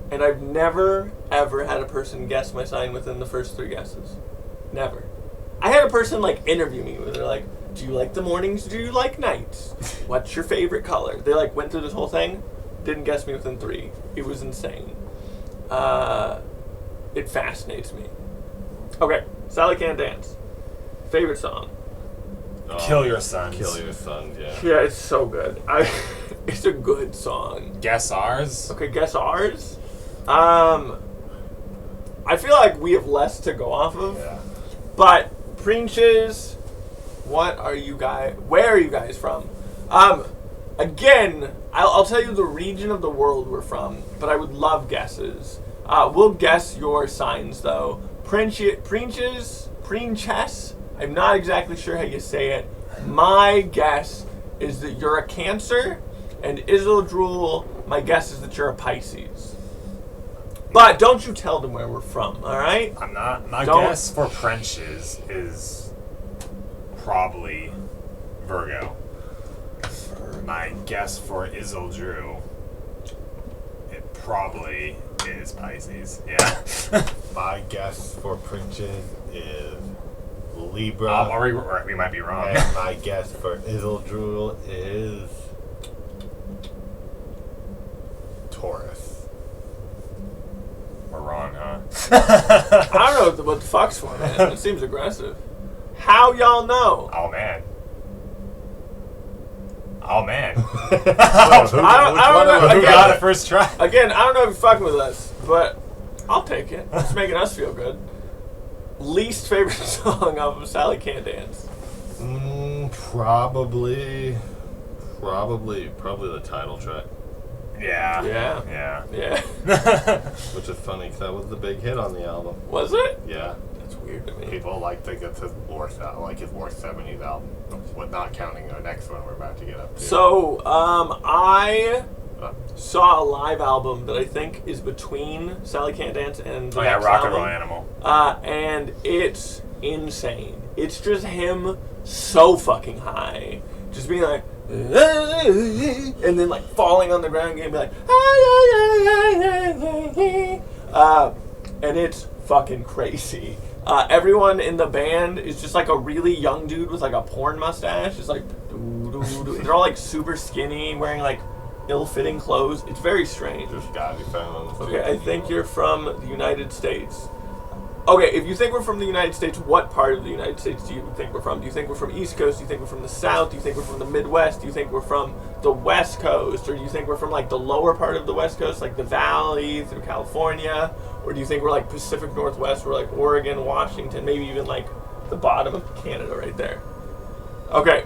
And I've never ever had a person guess my sign within the first 3 guesses. Never. I had a person like interview me where they're like, "Do you like the mornings? Do you like nights? What's your favorite color?" They like went through this whole thing, didn't guess me within 3. It was insane. It fascinates me. Okay, Sally Can't Dance. Favorite song? Kill Your Sons. Kill Your Sons, yeah. Yeah, it's so good. It's a good song. Guess ours. Okay, guess ours. I feel like we have less to go off of. Yeah. But Princes, where are you guys from? Again, I'll tell you the region of the world we're from, but I would love guesses. We'll guess your signs though. Princes, I'm not exactly sure how you say it. My guess is that you're a Cancer, and Isildrul, my guess is that you're a Pisces. But don't you tell them where we're from, all right? I'm not. My Don't- guess for Princes is probably Virgo. My guess for Isildrul, it probably is Pisces. Yeah. My guess for Princes is Libra. or we might be wrong. And my guess for Isildrul is Taurus. We're wrong, huh? I don't know what the fuck's for, man. It seems aggressive. How y'all know? Oh man. Oh man. I I don't know. Who Again, got it first try? Again, I don't know if you're fucking with us, but I'll take it. It's making us feel good. Least favorite song off of Sally Can't Dance. Probably the title track. Yeah. Yeah. Yeah. Which is funny because that was the big hit on the album. Was it? Yeah. That's weird to me. People think it's his worst 70s album, with not counting the next one we're about to get up to. So, I saw a live album that I think is between Sally Can't Dance and the Oh yeah, next Rock and album. Roll Animal. And it's insane. It's just him so fucking high. Just being like, and then like falling on the ground and being like, and it's fucking crazy. Everyone in the band is just like a really young dude with like a porn mustache. It's like, they're all like super skinny, wearing like ill-fitting clothes. It's very strange. Just gotta be found on the street. Okay, I think you're from the United States. Okay, if you think we're from the United States, what part of the United States do you think we're from? Do you think we're from East Coast? Do you think we're from the South? Do you think we're from the Midwest? Do you think we're from the West Coast? Or do you think we're from like the lower part of the West Coast, like the Valley through California? Or do you think we're like Pacific Northwest, we're like Oregon, Washington, maybe even like the bottom of Canada right there? Okay.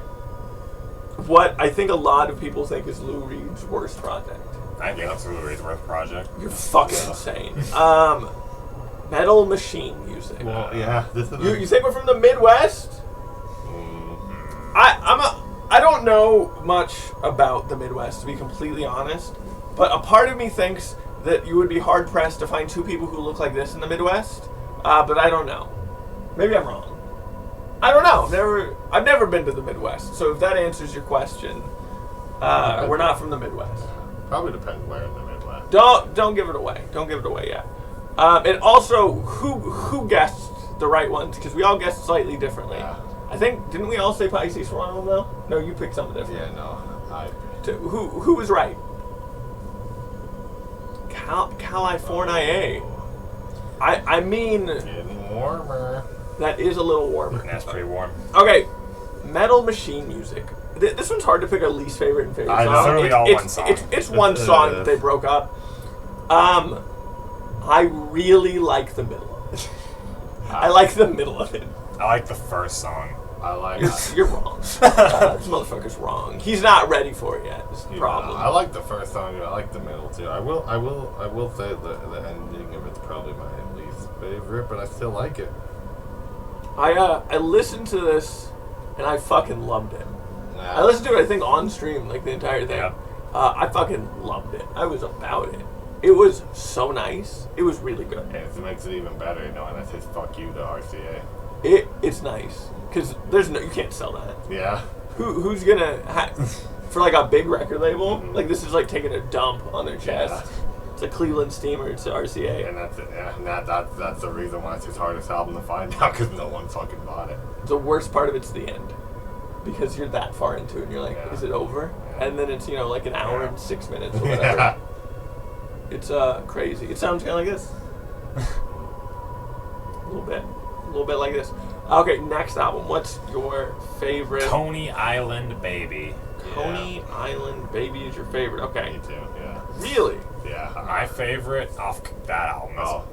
What I think a lot of people think is Lou Reed's worst project. I think it's Lou Reed's worst project. You're fucking insane. Metal Machine Music. Well, yeah, this is. You think we're from the Midwest? I don't know much about the Midwest, to be completely honest. But a part of me thinks that you would be hard pressed to find 2 people who look like this in the Midwest. But I don't know. Maybe I'm wrong. I don't know. I've never been to the Midwest. So if that answers your question, we're not from the Midwest. Probably depends where in the Midwest. Don't give it away. Don't give it away yet. And also, who guessed the right ones? Because we all guessed slightly differently. Yeah. I think, didn't we all say Pisces for one of them though? No, you picked something different. Yeah, no. Who was right? California. I mean, Getting warmer. that is a little warmer. That's pretty warm. Okay, Metal Machine Music. This one's hard to pick a least favorite and favorite I song. know. Literally all one song. It's one song that they broke up. I really like the middle of it. I like the middle of it. I like the first song. I like. You're wrong. This motherfucker's wrong. He's not ready for it yet. It's the problem. I like the first song. I like the middle too. I will say the ending of it's probably my least favorite, but I still like it. I listened to this and I fucking loved it. I listened to it, I think, on stream, like the entire thing. Yeah. I fucking loved it. I was about it. It was so nice. It was really good. And it makes it even better knowing that's his fuck you to RCA. It's nice because you can't sell that. Yeah. Who's gonna for like a big record label? Like this is like taking a dump on their chest. Yeah. It's a Cleveland Steamer to RCA. And that's it. Yeah. And that's the reason why it's his hardest album to find out, because no one fucking bought it. The worst part of it's the end because you're that far into it and you're like, Yeah. is it over? Yeah. And then it's like an hour Yeah. and 6 minutes or whatever. Yeah. It's crazy. It sounds kind of like this. A little bit like this. Okay, next album. What's your favorite? Coney Island Baby. Coney Island Baby is your favorite. Okay. Me too. Yeah. Really? Yeah. My favorite off that album is. Oh,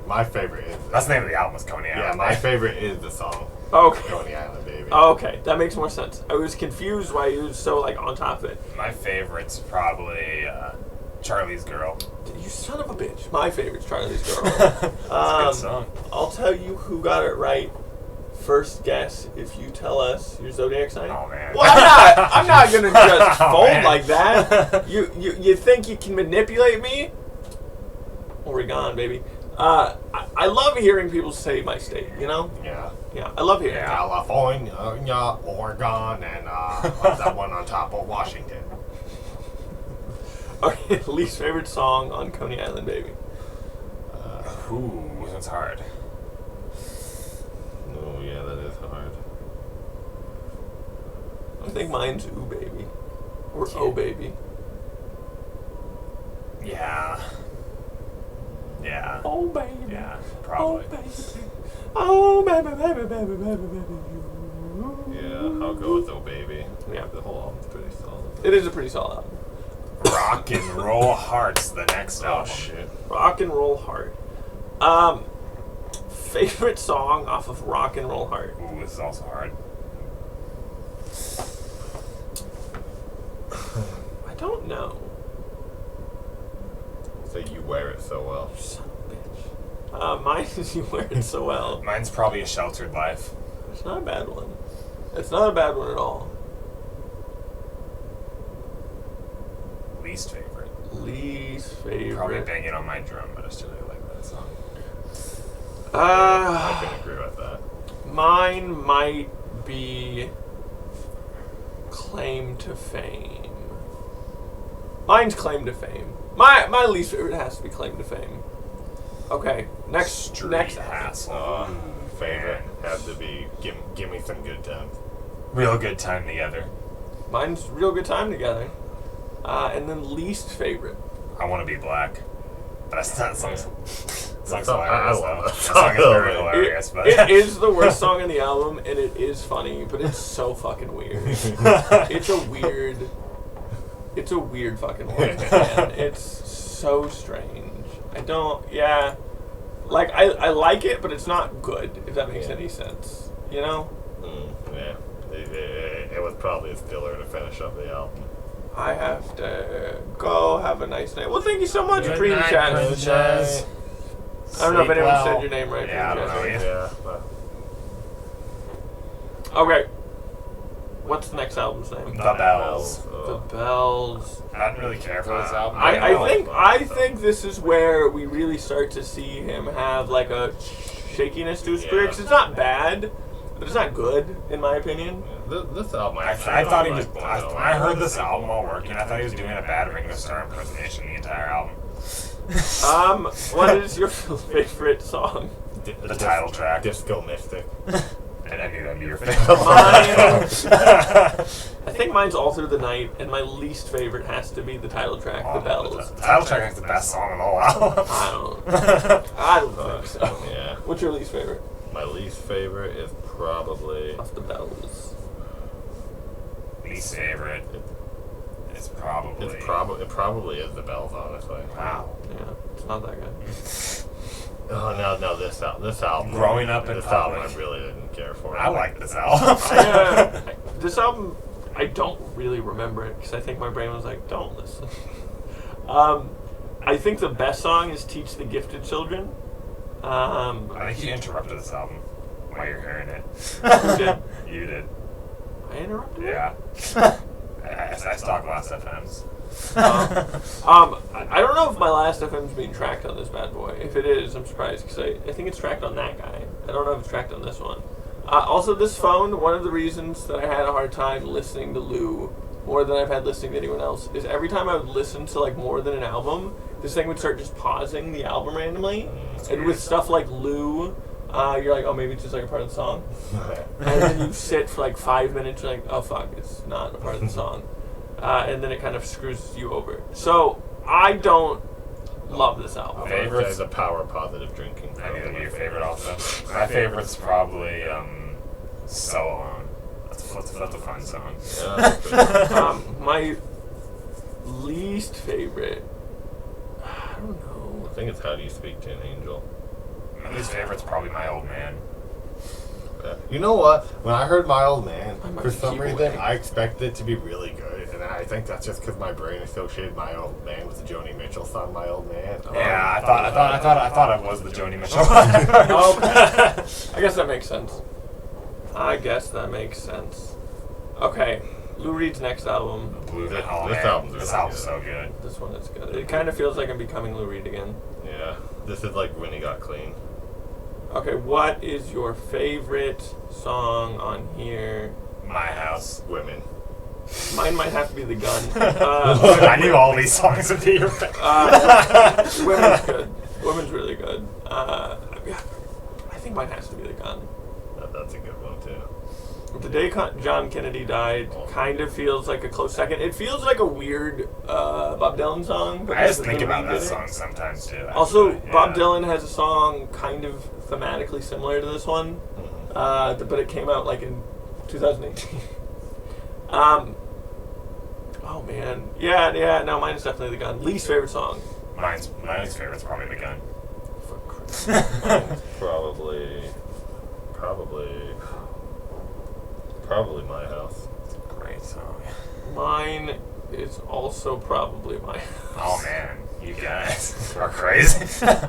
my favorite is. That's the name of the album, is Coney Island. Yeah, my favorite is the song Okay. Coney Island Baby. Okay, that makes more sense. I was confused why you was so like on top of it. My favorite's probably Charlie's Girl. You son of a bitch. My favorite's Charlie's Girl. It's a good song. I'll tell you who got it right. First guess if you tell us your zodiac sign. Oh man. Well, I'm not gonna just Oh, fold man. like that. You think you can manipulate me? Oregon, baby. I love hearing people say my state. You know? Yeah. Yeah, I love hearing. Yeah. It. California, Oregon, and what's that one on top of Washington? Okay, least favorite song on Coney Island, baby. Ooh, that's hard. Oh yeah, that is hard. I think mine's Ooh Baby. Or Oh Baby. Yeah. Yeah. Oh baby. Yeah. Oh Probably. baby. Oh baby, baby, baby, baby, baby. Yeah, I'll go with Oh Baby. Yeah. The whole album's pretty solid. It is a pretty solid album. Rock and Roll Hearts, the next Oh album. shit. Rock and Roll Heart. Favorite song off of Rock and Roll Heart. Ooh, this is also hard. I don't know. So you wear it so well. Son of a bitch. Mine is You Wear It So Well. Mine's probably A Sheltered Life. It's not a bad one. It's not a bad one at all. Least favorite. Least favorite. Probably Banging on My Drum, but I still really like that song. I can agree with that. Mine might be Claim to Fame. Mine's Claim to Fame. My least favorite has to be Claim to Fame. Okay, next Street album. Hassle. Favorite has to be give me some good times. Real good time together. Mine's Real Good Time Together. And then least favorite. I Want to Be Black. But that song's I hilarious. love Though. that That song is song. very hilarious. But It is the worst song on the album, and it is funny, but it's so fucking weird. It's a weird fucking one, man. It's so strange. Like, I like it, but it's not good, if that makes Yeah. any sense. You know? Yeah. It was probably a filler to finish up the album. I have to go have a nice night. Well, thank you so much, Good Cream night, Chaz. Princess. I don't know if Sleep anyone well. said your name right. Yeah, I Cream don't know Chaz. either. Yeah. But Okay. What's the next album's name? The Bells. The Bells. I didn't really care for this album. I think this is where we really start to see him have like a shakiness to his career. 'Cause it's not bad, but it's not good in my opinion. this album, I thought he was. I heard this album while working. I thought he was doing a bad Ringo Starr impersonation the entire album. What is your favorite song? The title track. Disco Mystic. And I knew that'd be your favorite. Mine, I think mine's All Through the Night, and my least favorite has to be the title track, The Bells. The title track is the best song of the whole album. I don't think so. Yeah. What's your least favorite? My least favorite is probably. Off The Bells. Least favorite is probably. It probably is the Bells, honestly. Wow. Yeah, it's not that good. Oh no! This album. Growing Up in this album, Public. I really didn't care for. I like this album. This album, I don't really remember it because I think my brain was like, don't listen. I think the best song is Teach the Gifted Children. I think you interrupted this album. while you're hearing it. Who did? You did. I interrupted. Yeah. I stalk Last FMs. I don't know if my last FM's being tracked on this bad boy. If it is, I'm surprised because I think it's tracked on that guy. I don't know if it's tracked on this one. Also, this phone, one of the reasons that I had a hard time listening to Lou more than I've had listening to anyone else is every time I would listen to like more than an album, this thing would start just pausing the album randomly. And with stuff like Lou, you're like, oh, maybe it's just like a part of the song. And then you sit for like 5 minutes, you're like, oh fuck, it's not a part of the song. And then it kind of screws you over. So I don't love this album. Favorites? There's a power positive drinking. I need to be your favorite also. My favorite's probably So On. That's a fun song. Yeah, My least favorite, I don't know. I think it's How Do You Speak to an Angel. My least favorite's probably My Old Man. Okay. You know what? When I heard My Old Man, I might for some keep reason, away. I expected it to be really good, and I think that's just because my brain associated My Old Man with the Joni Mitchell song My Old Man. Yeah, I thought it was the Joni Mitchell. Okay. I guess that makes sense. Okay, Lou Reed's next album. Blue This Man. album's This really album's good. so good. This one is good. It kind of feels like I'm becoming Lou Reed again. Yeah, this is like when he got clean. Okay, what is your favorite song on here? My House. Women. Mine might have to be The Gun. I knew all these songs would be your favorite. Women's good. Women's really good. I think mine has to be The Gun. That's a good one too. The day John Kennedy died kind of feels like a close second. It feels like a weird Bob Dylan song. I just because think Lou about Reed that did it. song sometimes too. Also, actually, Bob yeah. Dylan has a song kind of thematically similar to this one, but it came out like in 2018. Oh man, yeah, no, mine is definitely The Gun. Least favorite song. My least favorite's probably The Gun. For Christ. Mine's probably My House. It's a great song. Mine is also probably my. Oh man, you guys are crazy. Alright.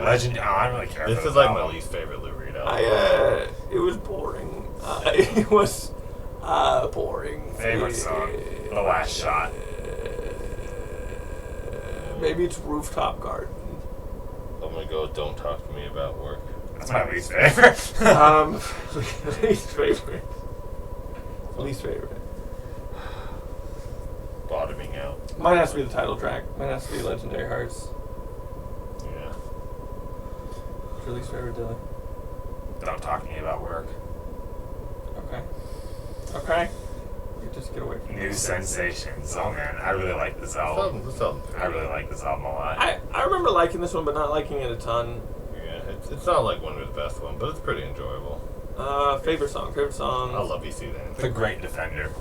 Legend. Oh, I don't really care. This for is like my album. least favorite Lou Reed album. It was boring. It was boring. Favorite song? The Last Shot. Maybe it's Rooftop Garden. I'm gonna go. Don't talk to me about work. That's my least favorite. Least favorite. Least favorite. Bottoming out. Mine has to be the title track. Mine has to be Legendary Hearts. Yeah. What's your least favorite, Dylan? Don't talk to me about work. Okay. You just get away from New me. Sensations. Oh man, I really like this album. This album's I really like this album a lot. I remember liking this one, but not liking it a ton. Yeah, it's not like one of his best ones, but it's pretty enjoyable. Favorite song. I love You See That. The Great Defender.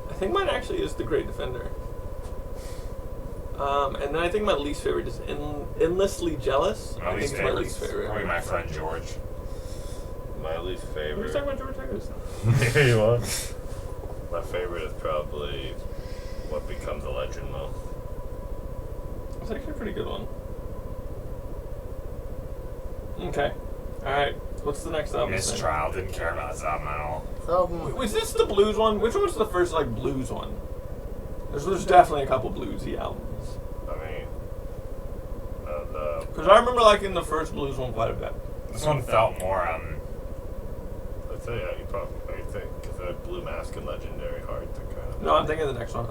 I think mine actually is The Great Defender. And then I think my least favorite is Endlessly Jealous. My I least think it's my favorite. least favorite. Probably My Friend George. My least Who's favorite. talking about George Harrison? Here you are. My favorite is probably What Becomes a Legend, though. It's actually a pretty good one. Okay. Alright. What's the next album? Mistrial. Didn't care about this album at all. Was this the blues one? Which one was the first like blues one? There's definitely a couple bluesy albums. I mean, Because I remember liking the first blues one quite a bit. This one felt more I'd say, yeah, you probably think, because Blue Mask and Legendary Hearts are kind of. No, I'm thinking of the next one.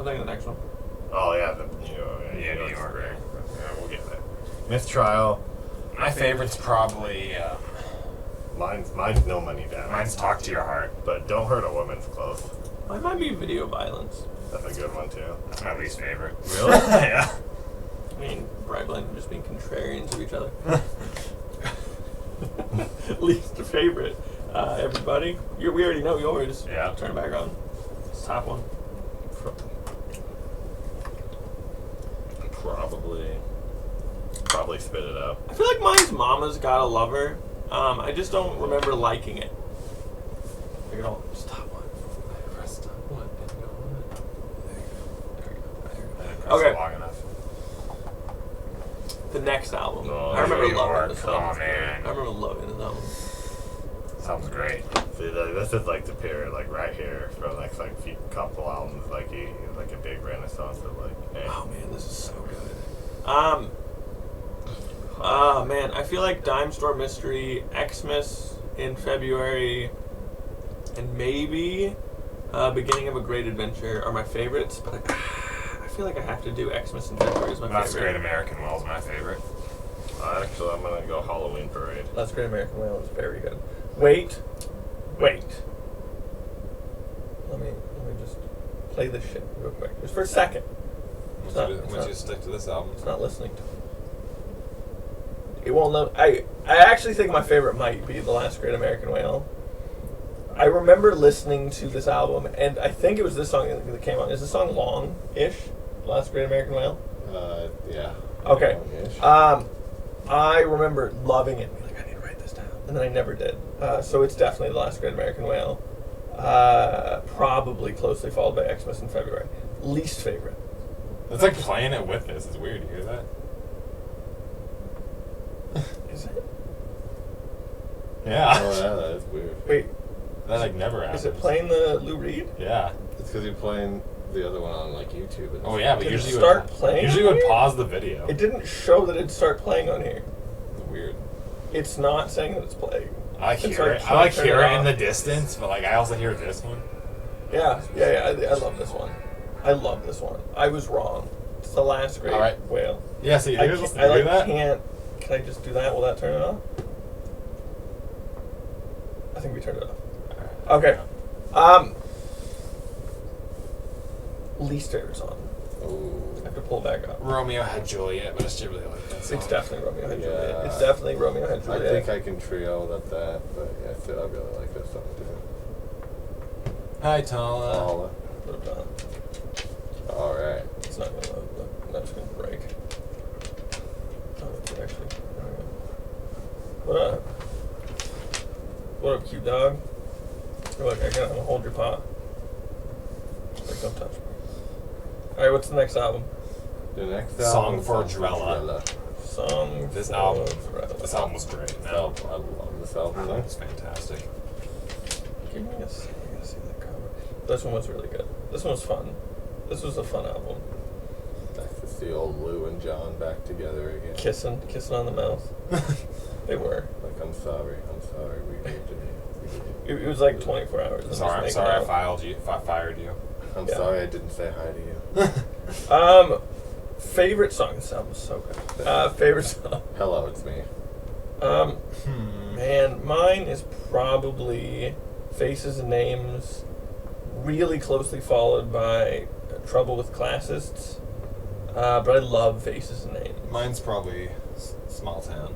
Oh, yeah, the New York. Yeah, New York's York. great. Yeah, we'll get there. Mistrial. my favorite's probably Mine's No Money Down. mine's Talk to Your Heart. But Don't Hurt a Woman's close. Mine might be Video Violence. That's a good one, too. That's my least favorite. Really? Yeah. I mean, Brian Glenn just being contrarians of each other. Least favorite. Everybody, we already know yours. Yeah. Turn it back on. It's the top one. Probably Spit It Out. I feel like mine's Mama's Gotta Love Her. I just don't remember liking it. Like, I'll stop one. Press stop one. I didn't press Okay. it long enough. the next album. Oh, I remember New loving York. this Oh album. man, I remember loving this album. sounds great. See, this is like the period, like right here, for the next like few couple albums, like like a big renaissance of like. Hey. Oh man, this is so good. Man, I feel like Dime Store Mystery, Xmas in February, and maybe Beginning of a Great Adventure are my favorites, but I feel like I have to do Xmas in February as my Last Great favorite. American Whale is my favorite. Actually, I'm gonna go Halloween Parade. Last Great American Whale is very good. Wait. Let me just play this shit real quick. Just for a second. Once you stick to this album. It's not listening to me. It won't know. I actually think my favorite might be The Last Great American Whale. I remember listening to this album, and I think it was this song that came on. Is this song long-ish? The Last Great American Whale? Yeah. Okay. Long-ish. I remember loving it. Like, I need to write this down. And then I never did. So it's definitely The Last Great American Whale. Probably closely followed by Xmas in February. Least favorite. It's like playing it with this. It's weird. You hear that? Is it? Yeah. Oh yeah, that is weird. Wait, That like never happens. is it playing the Lou Reed? Yeah. It's because you're playing the other one on like YouTube. And Oh yeah, but Did it usually start you would, playing Usually you on would here? pause the video. It didn't show that it'd start playing on here. It's weird. It's not saying that it's playing. I like It's hear like it. I like turn it hear it in off. the distance, but like I also hear this one. Yeah. I love this one. I love this one. I was wrong. It's The Last Great All right. Whale. Yeah. So you I hear can't, you I hear like that? can't. Can I just do that? Will that turn it off? I think we turned it off. Okay. Least favorite song. I have to pull it back up. Romeo had Juliet, but I still really like that song. It's definitely Romeo had Juliet. Yeah. It's definitely Romeo had I Juliet. think I can trio at that, but yeah, still I really like that song too. Hi Tala. Paula. Put it down. All right. It's not gonna load. Look, that's gonna break. Oh, it's actually. There we go. What up? What up, cute dog? Look, I gotta hold your paw. Like, don't touch me. Alright, what's the next album? The next Song album, for Song Drella. Song. This for album. Drella. This album was great. This Man. album, I love this album. It was fantastic. Give me a second. I gotta see the cover. This one was really good. This one was fun. This was a fun album. Nice to see old Lou and John back together again. Kissing on the mouth. They were. Like, I'm sorry, we did it. It was like 24 hours. of Sorry, I'm just sorry I making fired you. I'm Yeah. sorry I didn't say hi to you. out. Favorite song. This album was so good. Favorite song. Hello, it's me. Man, mine is probably Faces and Names, really closely followed by Trouble with Classists. But I love Faces and Names. Mine's probably Small Town.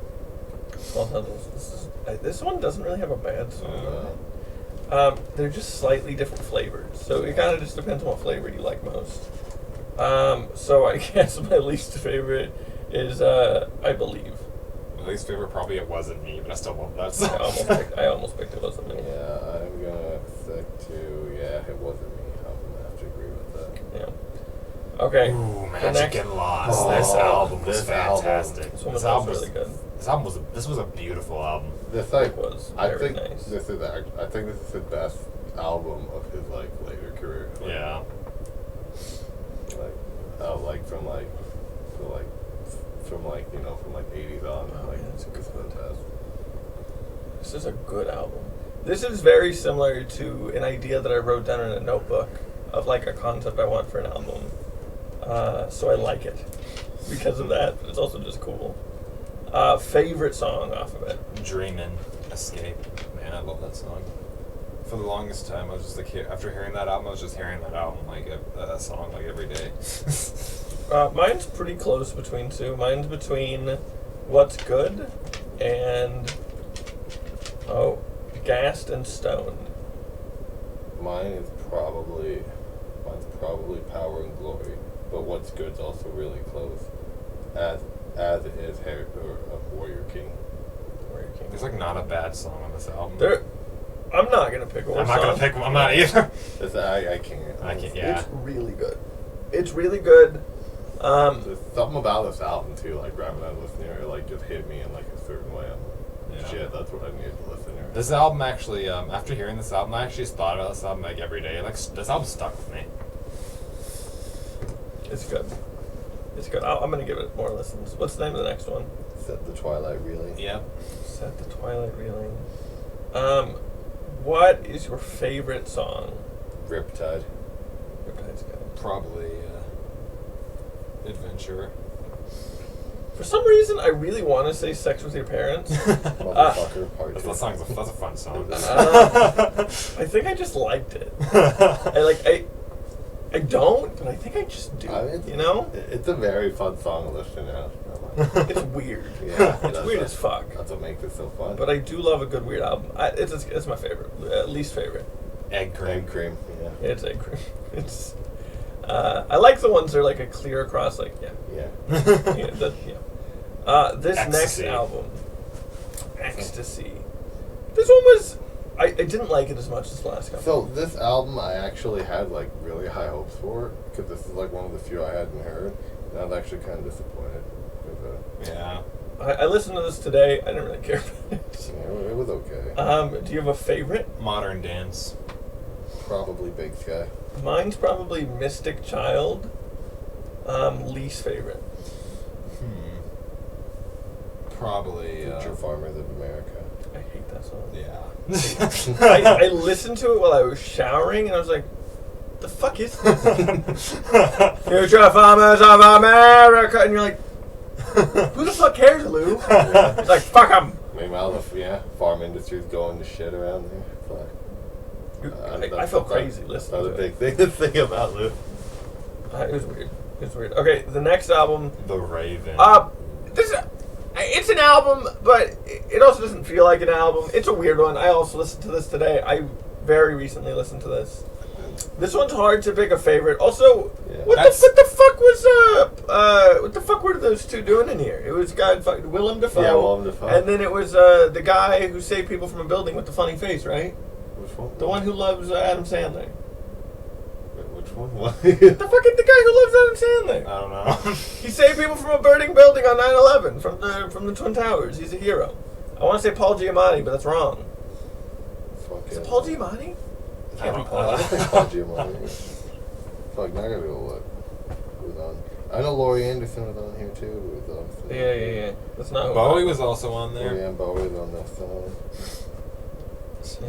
Small Town this one doesn't really have a bad song. They're just slightly different flavors, so it kind of just depends on what flavor you like most. So I guess my least favorite is I Believe. My least favorite probably It Wasn't Me, but I still love that I song. almost picked It Wasn't Me. Yeah, I'm gonna stick to, yeah, it wasn't me. I'm gonna have to agree with that. Yeah. Okay. Ooh, the Magic next- and Lost. Oh, This album was this album. fantastic. This one was also really good. This was a beautiful album. This like It was I very think nice. this is I think this is the best album of his like later career. Like, Yeah. from you know from like 80s on. Oh, Like yeah, it's a good this is one. the best. This is a good album. This is very similar to an idea that I wrote down in a notebook of like a concept I want for an album. So I like it because of that, but it's also just cool. Favorite song off of it? Dreamin', Escape. Man, I love that song. For the longest time, I was just like, after hearing that album, I was just hearing that album like a song like every day. Mine's pretty close between two. Mine's between What's Good and Gassed and Stoned. Mine's probably Power and Glory, but What's Good's also really close. As it is Warrior King. Warrior King. There's like not a bad song on this album. I'm not gonna pick one. I'm not gonna pick one. I'm not either. I can't. I can't. Yeah. It's really good. It's really good. There's something about this album too, like right when I listened to it, like just hit me in like a certain way. I'm like, shit, that's what I needed to listen to. This album actually, after hearing this album, I actually thought about this album like every day. Like this album stuck with me. It's good. It's good. I'm gonna give it more listens. What's the name of the next one? Set the Twilight Reeling. Yep. Set the Twilight Reeling. What is your favorite song? Riptide. Riptide's good. Probably Adventure. For some reason, I really want to say "Sex with Your Parents." Motherfucker, part That's, two. that's a fun song. I think I just liked it. I don't, but I think I just do. You know, It's a very fun song to listen to. it's weird. Yeah, It's weird as fuck. That's what makes it so fun. But I do love a good weird album. It's my favorite, least favorite. Egg cream. Egg cream, yeah. It's Egg Cream. It's. I like the ones that are like a clear across, like Yeah. This Ecstasy. next album, Ecstasy. This one was. I didn't like it as much as the last couple. So this album, I actually had like really high hopes for because this is like one of the few I hadn't heard, and I was actually kind of disappointed. Yeah. I listened to this today. I didn't really care about it. It was okay. Do you have a favorite? Modern Dance. Probably Big Sky. Mine's probably Mystic Child. Least favorite. Probably. Future Farmers of America. I hate that song. Yeah. I listened to it while I was showering, and I was like, "The fuck is this?" Future Farmers of America, and you're like, "Who the fuck cares, Lou?" It's like, "Fuck 'em." Meanwhile, farm industry's going to shit around there. But, I felt crazy listening Another to big it. thing to think about, Lou. It was weird. It was weird. Okay, the next album. The Raven. It's an album, but it also doesn't feel like an album. It's a weird one. I also listened to this today. I very recently listened to this. This one's hard to pick a favorite. Also, Yeah. what the fuck were those two doing in here? It was Willem Dafoe. Yeah, Willem Dafoe. And then it was the guy who saved people from a building with the funny face, right? Which one? The one who loves Adam Sandler. Which one? What? The guy who loves Adam Sandler. I don't know. He saved people from a burning building on 9/11 from the Twin Towers. He's a hero. I want to say Paul Giamatti, but that's wrong. Is it Paul Giamatti? I don't I don't think Paul Giamatti. Fuck, now I gotta go look. Who was on? I know Laurie Anderson was on here too. Who was on? Yeah. That's not who Bowie was also on there. Laurie and Bowie was on that song.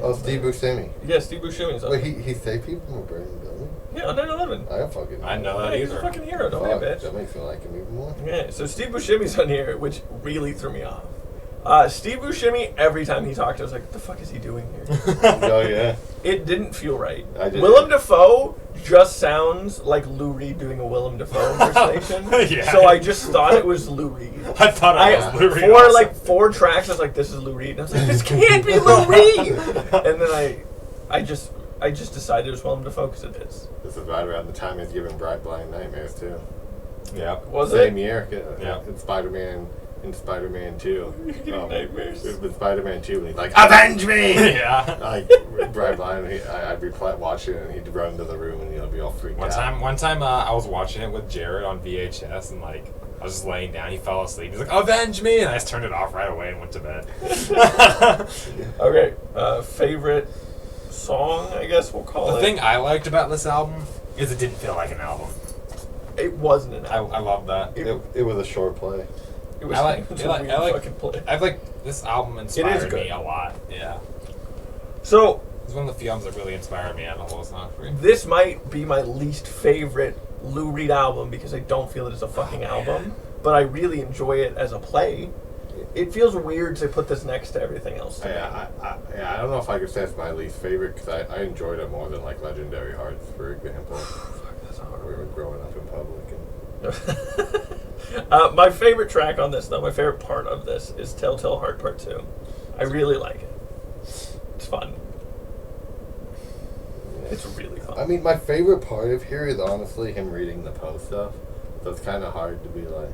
Oh, Steve Buscemi. Yeah, Steve Buscemi's on. Wait, he saved people from a burning building? Yeah, on 9/11. I don't fucking I know Yeah, that he's a either. fucking hero, don't Fuck, be a bitch. that makes me like him even more. Yeah, so Steve Buscemi's on here, which really threw me off. Steve Buscemi, every time he talked, I was like, what the fuck is he doing here? Oh, yeah. It didn't feel right. I did. Willem Dafoe just sounds like Lou Reed doing a Willem Dafoe impersonation. Yeah. So I just thought it was Lou Reed. I thought it was Lou Reed For also. like 4 tracks, I was like, this is Lou Reed. And I was like, this can't be Lou Reed! And then I just decided it was Willem Dafoe because it is. This is right around the time he's giving Bright Blind Nightmares too. Yeah. Was Same it? year. Yeah. In Spider-Man 2. Getting nightmares. With Spider-Man 2, and he's like, "Avenge me!" Yeah. Like Bright Blind, I'd be watching it, and he'd run to the room, and he'd be all freaked One out. time, I was watching it with Jared on VHS, and like I was just laying down. He fell asleep. He's like, "Avenge me!" And I just turned it off right away and went to bed. Okay, favorite song, I guess we'll call The it. thing I liked about this album is it didn't feel like an album. It wasn't an I album. love that. It was a short play. It was, I like- it was I a like- weird I like- fucking play. I've like this album inspired good. me a lot. Yeah, So, it's one of the few albums that really inspired me out of the whole song free. this might be my least favorite Lou Reed album because I don't feel it as a fucking album, but I really enjoy it as a play. It feels weird to put this next to everything else. To me. I don't know if I could say it's my least favorite because I enjoyed it more than like Legendary Hearts, for example. Fuck, that's a hard We were one. growing up in public, and My favorite track on this, though, my favorite part of this is Telltale Heart Part 2. I really like it. It's fun. It's really fun. I mean, my favorite part of here is honestly him reading the Poe stuff. So it's kind of hard to be like,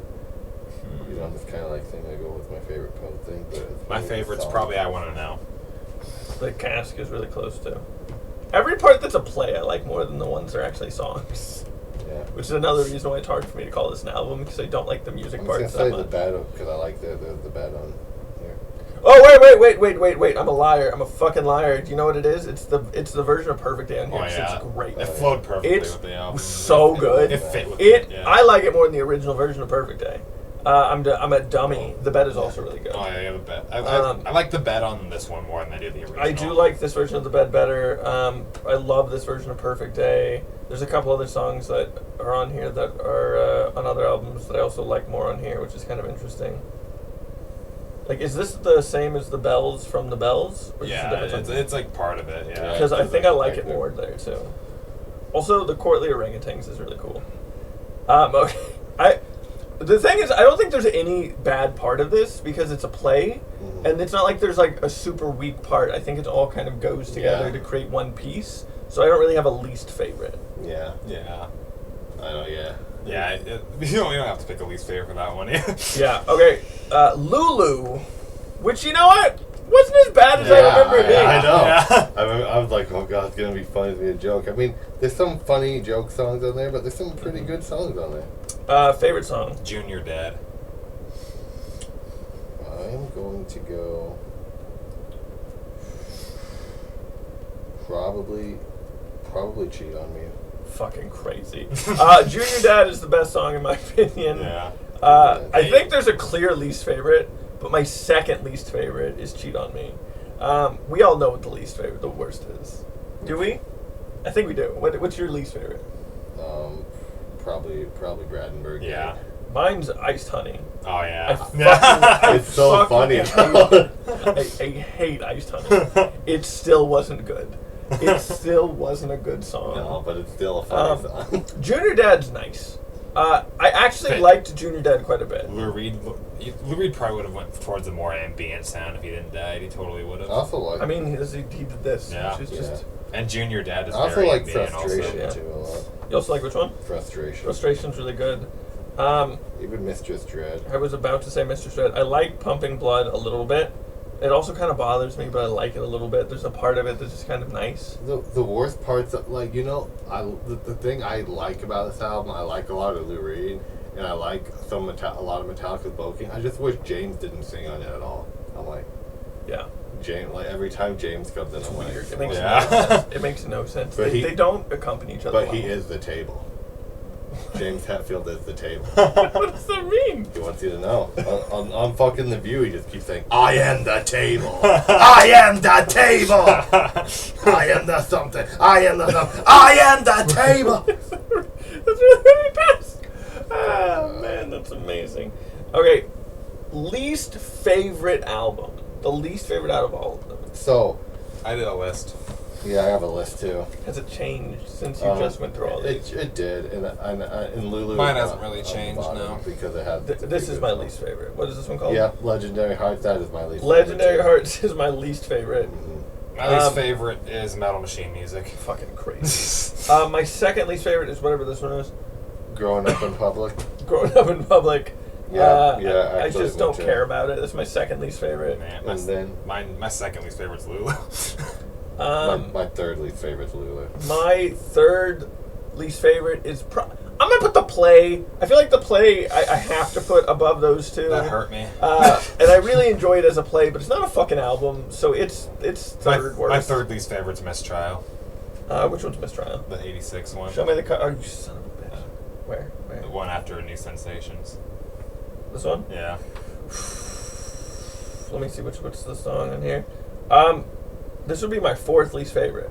you know, this kind of like thing I go with my favorite Poe thing. But it's My really favorite's solid. probably I Want to Know. The cask is really close, too. Every part that's a play I like more than the ones that are actually songs. Yeah. which is another reason why it's hard for me to call this an album because I don't like the music I'm just parts gonna that say the much. bed because I like the bed on here. Oh wait! I'm a liar. I'm a fucking liar. Do you know what it is? It's the version of Perfect Day on here. Oh 'cause yeah, It's great. It flowed perfectly It's with the album. so good. It fit with It. Yeah. I like it more than the original version of Perfect Day. I'm a dummy. The bed is also really good. Oh yeah, the bed. I like the bed on this one more than I do the original. I do like this version of the bed better. I love this version of Perfect Day. There's a couple other songs that are on here that are on other albums that I also like more on here, which is kind of interesting. Like, is this the same as the Bells from the Bells? Or is this a Yeah, different song? it's like part of it. Yeah. Because I think I like it Right there. more there too. Also, the Courtly Orangutans is really cool. Okay, the thing is, I don't think there's any bad part of this because it's a play, and it's not like there's like a super weak part. I think it all kind of goes together Yeah. to create one piece. So I don't really have a least favorite. Yeah. Yeah. I know. Yeah. Yeah. You don't have to pick a least favorite for that one. Yeah. Yeah. Okay. Lulu, which you know what wasn't as bad as I Yeah, remember it being. I know. Yeah. I was like, oh god, it's gonna be funny to be a joke. I mean, there's some funny joke songs on there, but there's some pretty good songs on there. Favorite song. Junior Dad. I'm going to go probably Cheat on Me. Fucking crazy. Junior Dad is the best song in my opinion. Yeah. I think there's a clear least favorite, but my second least favorite is Cheat on Me. We all know what the least favorite, the worst is. Do we? I think we do. What's your least favorite? Probably Brandenburg. Yeah. Mine's Iced Honey. Oh I yeah. fucking, It's so funny. I hate Iced Honey. It still wasn't good. It still wasn't a good song. No, but it's still a funny song. Junior Dad's nice. I actually Fit. liked Junior Dad quite a bit. Lou Reed probably would have went towards a more ambient sound if he didn't die. He totally would have. I also like. I mean, he did this, Yeah. which is just. And Junior Dad is I also very like ambient Frustration Yeah. too a lot. You also like which one? Frustration. Frustration's really good. Even Mistress Dread. I was about to say Mr. Shred. I like Pumping Blood a little bit. It also kind of bothers me, but I like it a little bit. There's a part of it that's just kind of nice. The worst parts, of, like, you know, the thing I like about this album, I like a lot of Lou Reed, and I like a lot of Metallica's vocals. I just wish James didn't sing on it at all. I'm like, Yeah. James, like every time James comes in, I'm like, Weird. It makes, Yeah. no sense. It makes no sense. But They don't accompany each other. but he well. is the table. James Hetfield is the table. What does that mean? He wants you to know. On fucking The View, he just keeps saying, I am the table. I am the table. I am the something. I am the something. I am the table. That's really best. Ah, man, that's amazing. Okay, least favorite album. The least favorite out of all of them. So, I did a list. yeah, I have a list too. Has it changed since you just went through all these? It did, and Lulu. Mine is hasn't on- really on the changed, bottom no. because it had. This is my least favorite. What is this one called? Yeah, Legendary Hearts. That is my least. Legendary favorite, Hearts is my least favorite. too. My least Um, favorite is Metal Machine Music. Fucking crazy. My second least favorite is whatever this one is. Growing up in public. Growing Up in Public. Yeah, I actually, just don't me too. care about it. That's my second least favorite. Man, And then my second least favorite's Lulu. my third least favorite's Lulu. My third least favorite is I'm gonna put The Play. I feel like The Play I have to put above those two. That hurt me. And I really enjoy it as a play, but it's not a fucking album, so it's third worst. My third least favorite's Mistrial, Which one's Mistrial? the '86 one. Show me the cut. Oh, you son of a bitch. Where? The one after New Sensations. This one? Yeah. Let me see what's the song in here. This would be my fourth least favorite.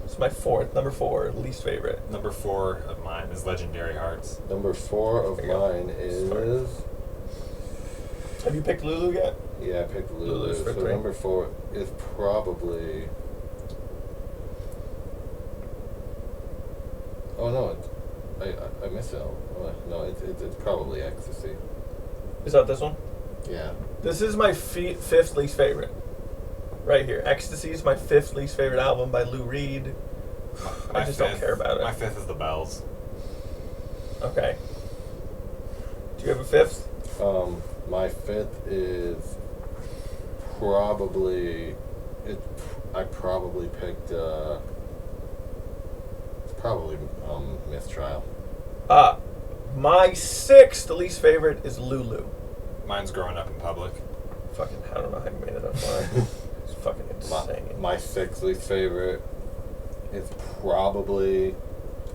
It's my number 4 least favorite. Number 4 of mine is Legendary Hearts. Number 4 of There you go. mine is. Have you picked Lulu yet? Yeah, I picked Lulu. Lulu's for So 3. number 4 is probably. Oh no, I missed it. Oh, no, it's probably Ecstasy. Is that this one? Yeah. This is my fifth least favorite. Right here. Ecstasy is my 5th least favorite album by Lou Reed. I just don't care about it. My 5th is The Bells. Okay. Do you have a 5th? My 5th is probably I probably picked it's Probably Mistrial. My 6th least favorite is Lulu. Mine's Growing Up in Public. Fucking, I don't know how you made it up mine. It's fucking insane. My 6th least favorite is probably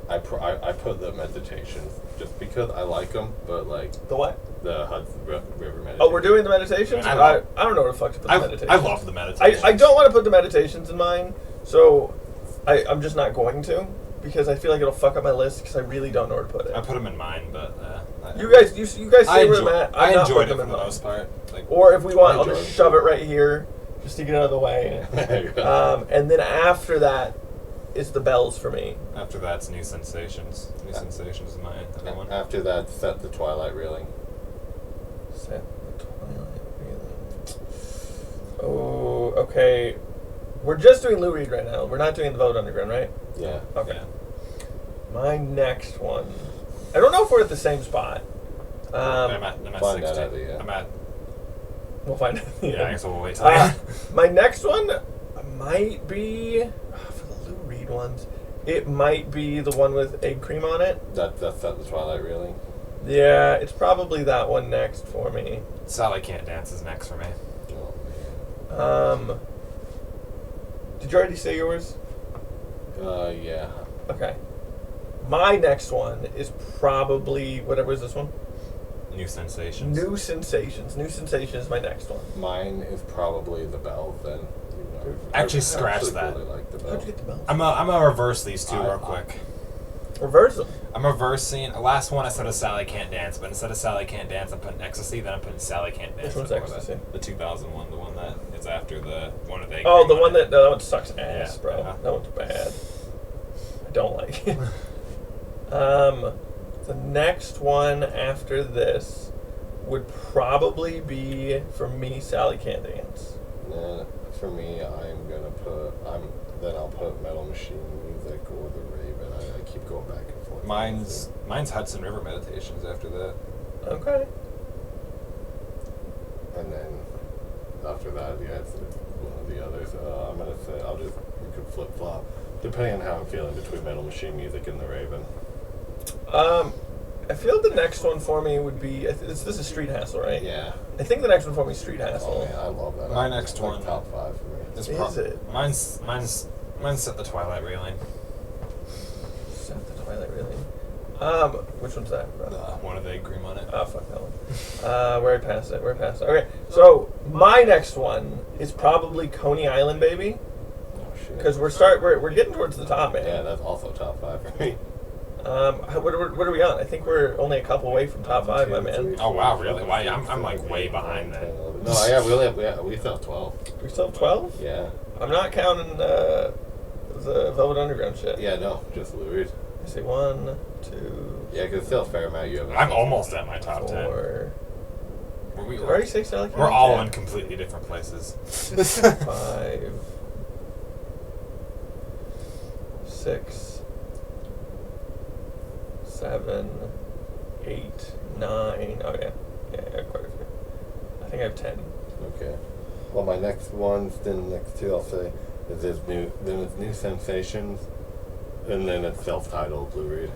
I put the Meditations just because I like them, but like The what? the Hudson River Meditations. Oh, we're doing the meditations? I I love- don't know where the fuck to put the meditations. I love the meditations. I don't want to put the meditations in mine, so I'm just not going to, because I feel like it'll fuck up my list, because I really don't know where to put it. I put them in mine, but You guys say where I'm at. I I'm not enjoyed putting it for them in the mine. most part. Like, Or if we want, I I'll just shove it right here, just to get it out of the way. And then after that is the bells for me. after that's New Sensations. New Sensations is my other one. After that, Set the Twilight Reeling. Set the twilight reeling. Oh, okay. We're just doing Lou Reed right now. We're not doing the Velvet Underground, right? Yeah. Okay. Yeah. My next one. I don't know if we're at the same spot. I'm at find 16. out at the end. I'm at. We'll find out. Yeah, I guess we'll wait till the end. My next one might be for the Lou Reed ones. It might be the one with egg cream on it. That's Set the Twilight Reeling. Yeah, it's probably that one next for me. Sally Can't Dance is next for me. Oh man. Did you already say yours? Yeah. Okay. My next one is probably whatever is this one? New Sensations. New Sensations. New Sensations is my next one. Mine is probably the Bells then. You know. Actually, I scratch actually that. Really like the How'd Bells. you get the bells? I'm gonna reverse these two I- real quick. Reverse them. I'm reversing. Last one I said Sally Can't Dance, but instead of Sally Can't Dance, I'm putting Ecstasy. Then I'm putting Sally Can't Dance. Which one's before that. Ecstasy? The 2001, the one that is after the one of the. Oh, the one that no, that one sucks ass, Yeah, bro. uh-huh. That one's bad. I don't like it. The next one after this would probably be for me, Sally Can't Dance. Then for me, I'll put Metal Machine Music or the Raven. I keep going back and forth. Mine's Hudson River Meditations after that. Okay. And then after that, yeah, it's one of the others. I'm gonna say we could flip flop, depending on how I'm feeling between Metal Machine Music and the Raven. I feel the next one for me would be this is Street Hassle, right? Yeah. I think the next one for me is Street Oh Hassle. man, I love that. My album. next It's like one- top 5 for me. It's Is it? Mine's Set the Twilight Reeling. Set the Twilight Reeling. Which one's that? One with egg cream on it. Oh, fuck that one. We're past it. Okay, so my next one is probably Coney Island, baby, Oh shit. because we're getting towards the top, man. Yeah, that's also top 5 for me. What are we on? I think we're only a couple away from top 5, my man. Oh, wow, really? Why? I'm like way behind that. No, yeah, we still have 12. We still have 12. Yeah. I'm not counting the Velvet Underground shit. Yeah, no, just Lou Reed. I say 1, 2, Yeah, because still a fair amount you have. I'm almost at my top 10. 4. We Did I already say Sally Can't We're all Dance? in completely different places. 5, 6, 7, 8, 9. Oh yeah, quite a few. I think I have 10. Okay. Well, my next ones, then the next two I'll say, is this New Sensations, and then it's self-titled Lou Reed.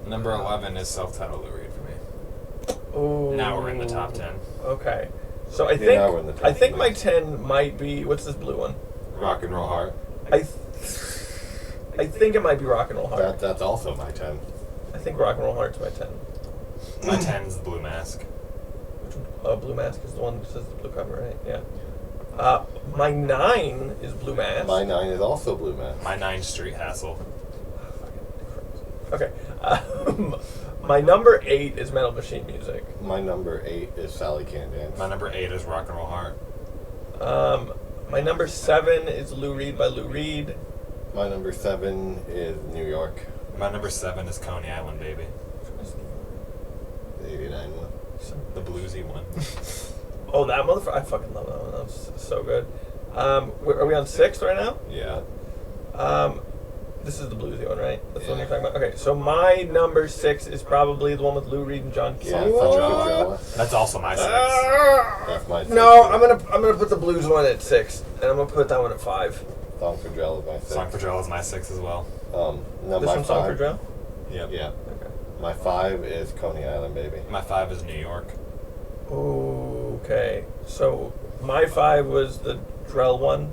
Number 11 is self-titled Lou Reed for me. Oh. Now we're in the top 10. Okay. So I Yeah, now we're in the think top I think 10. my 10 might be what's this blue one? Rock and Roll Heart. I think it might be Rock and Roll Heart. That's also my 10. I think Rock and Roll Heart's my 10. My 10 is Blue Mask. Which one? Blue Mask is the one that says the blue cover, right? Yeah. My 9 is Blue Mask. My 9 is also Blue Man. My 9 Street Hassle. Okay. My number 8 is Metal Machine Music. My number 8 is Sally Can't Dance. My number 8 is Rock and Roll Heart. My number 7 is Lou Reed by Lou Reed. My number 7 is New York, My number 7 is Coney Island, baby. the 89 one. The bluesy one. Oh, that motherfucker! I fucking love that one. That was so good. Are we on 6th right now? Yeah. This is the bluesy one, right? That's the one you're talking about. Okay, so my number 6 is probably the one with Lou Reed and John Key. Yeah, What? Funky That's also my 6. That's my 6. No, I'm gonna put the blues one at 6, and I'm gonna put that one at 5. Song for Drill is my 6. Song for Drill is my 6 as well. No, This my one's song for 5. Joe? Yep. Yeah. Okay. My 5 is Coney Island, baby. My 5 is New York. Okay. So, my 5 was the Drell one.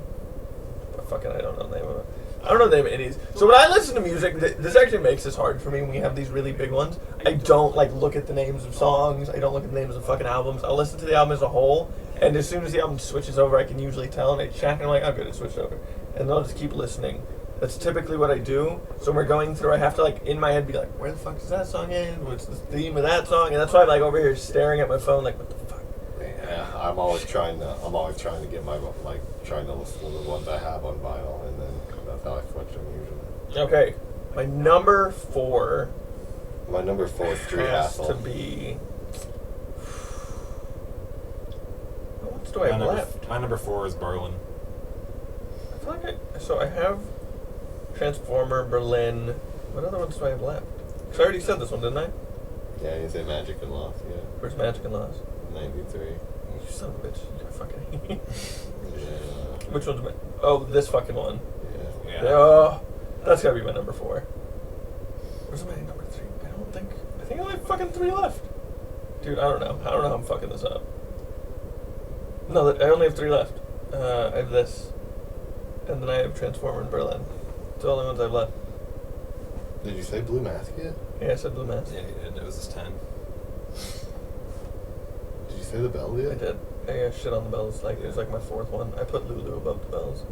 I don't know the name of it. I don't know the name of any of these. So when I listen to music, this actually makes this hard for me when we have these really big ones. I don't like look at the names of songs. I don't look at the names of fucking albums. I'll listen to the album as a whole, and as soon as the album switches over, I can usually tell, and I check, and I'm like, oh good, it switched over. And then I'll just keep listening. That's typically what I do. So when we're going through, I have to like, in my head, be like, where the fuck does that song end? What's the theme of that song? And that's why I'm like over here staring at my phone like, what the fuck? Yeah, I'm always trying to get my, like, trying to listen to the ones I have on vinyl, and then that's how I switch them usually. Okay, my number 4 My number 4 is Street has to Hassle. be... What else do I have left? My number 4 is Berlin. I feel like I have Transformer, Berlin. What other ones do I have left? Because I already said this one, didn't I? Yeah, you say Magic and Lost, yeah. Where's Magic and Lost? 93. You son of a bitch. You fucking hate me. Yeah. Which one's my... Oh, this fucking one. Yeah. Yeah. Oh, that's gotta be my number 4. Where's my number 3? I think I only have fucking 3 left. Dude, I don't know. I don't know how I'm fucking this up. No, I only have 3 left. I have this. And then I have Transformer and Berlin. It's the only ones I have left. Did you say Blue Mask yet? Yeah, I said Blue Mask. Yeah, he did. It was his 10. Did you say the Bell yet? I did. I got shit on the bells. Like, it was like my 4th one. I put Lulu above the bells.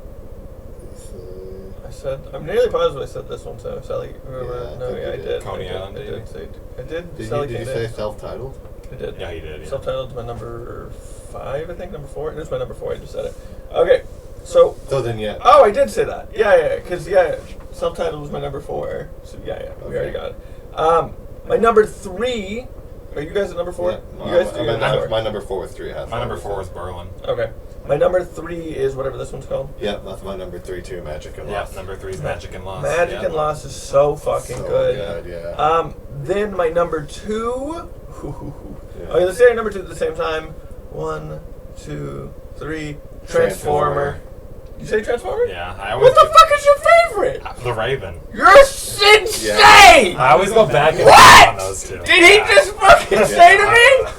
I said, I'm nearly positive I said this one, so Sally, whoever, Yeah, I no, think yeah, you I did. did. Coney I did. Island, I did did you? say, I did. Did Sally you came say in. self-titled? I did. Yeah, he did. Yeah. Self-titled's my number 5, I think, number 4. It is my number 4, I just said it. Okay, so, So then, yeah. oh, I did say that. Yeah, because, self-titled was my number 4. So, we already got it. My number 3, are you guys at number 4? Yeah. You guys do your number 4. My number 4 is Street Hassle. My number 4 is Berlin. Okay. My number 3 is whatever this one's called. Yeah, that's my number 3 too, Magic and Yeah, Lost. number 3 is Magic and Lost. Magic yeah. and Lost is so fucking So good. yeah. Then my number 2. Yeah. Okay, let's say our number 2 at the same time. 1, 2, 3. Transformer. You say Transformer? Yeah, I always What the fuck is your favorite? The Raven. You're insane! I always go back and What? forth on those two. Did he just fucking say to me?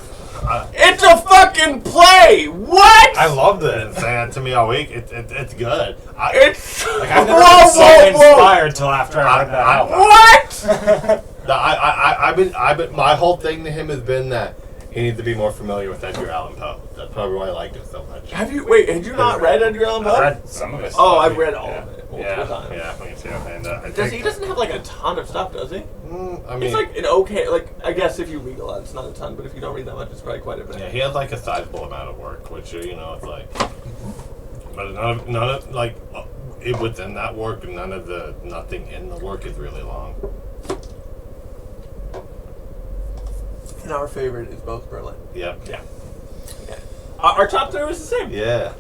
I, It's a fucking play! What? I loved I've been it. saying that to me all week. It's good. It's Like I've never whoa, been so whoa, whoa. inspired till after I heard that album. What? No, I've been. My whole thing to him has been that he needs to be more familiar with Edgar Allan Poe. That's probably why I liked it so much. Had you not read Edgar Allan Poe? I read some of it. Oh, I've read all of it multiple Yeah, times. yeah, me too. And I He think doesn't have like a ton of stuff, does he? I mean, It's like an okay, like I guess if you read a lot, it's not a ton, but if you don't read that much, it's probably quite a bit. yeah, he has like a sizable amount of work, which it's like, but none of like within that work, nothing in the work is really long. And our favorite is both Berlin. Yep. Yeah. Our top 3 was the same. yeah.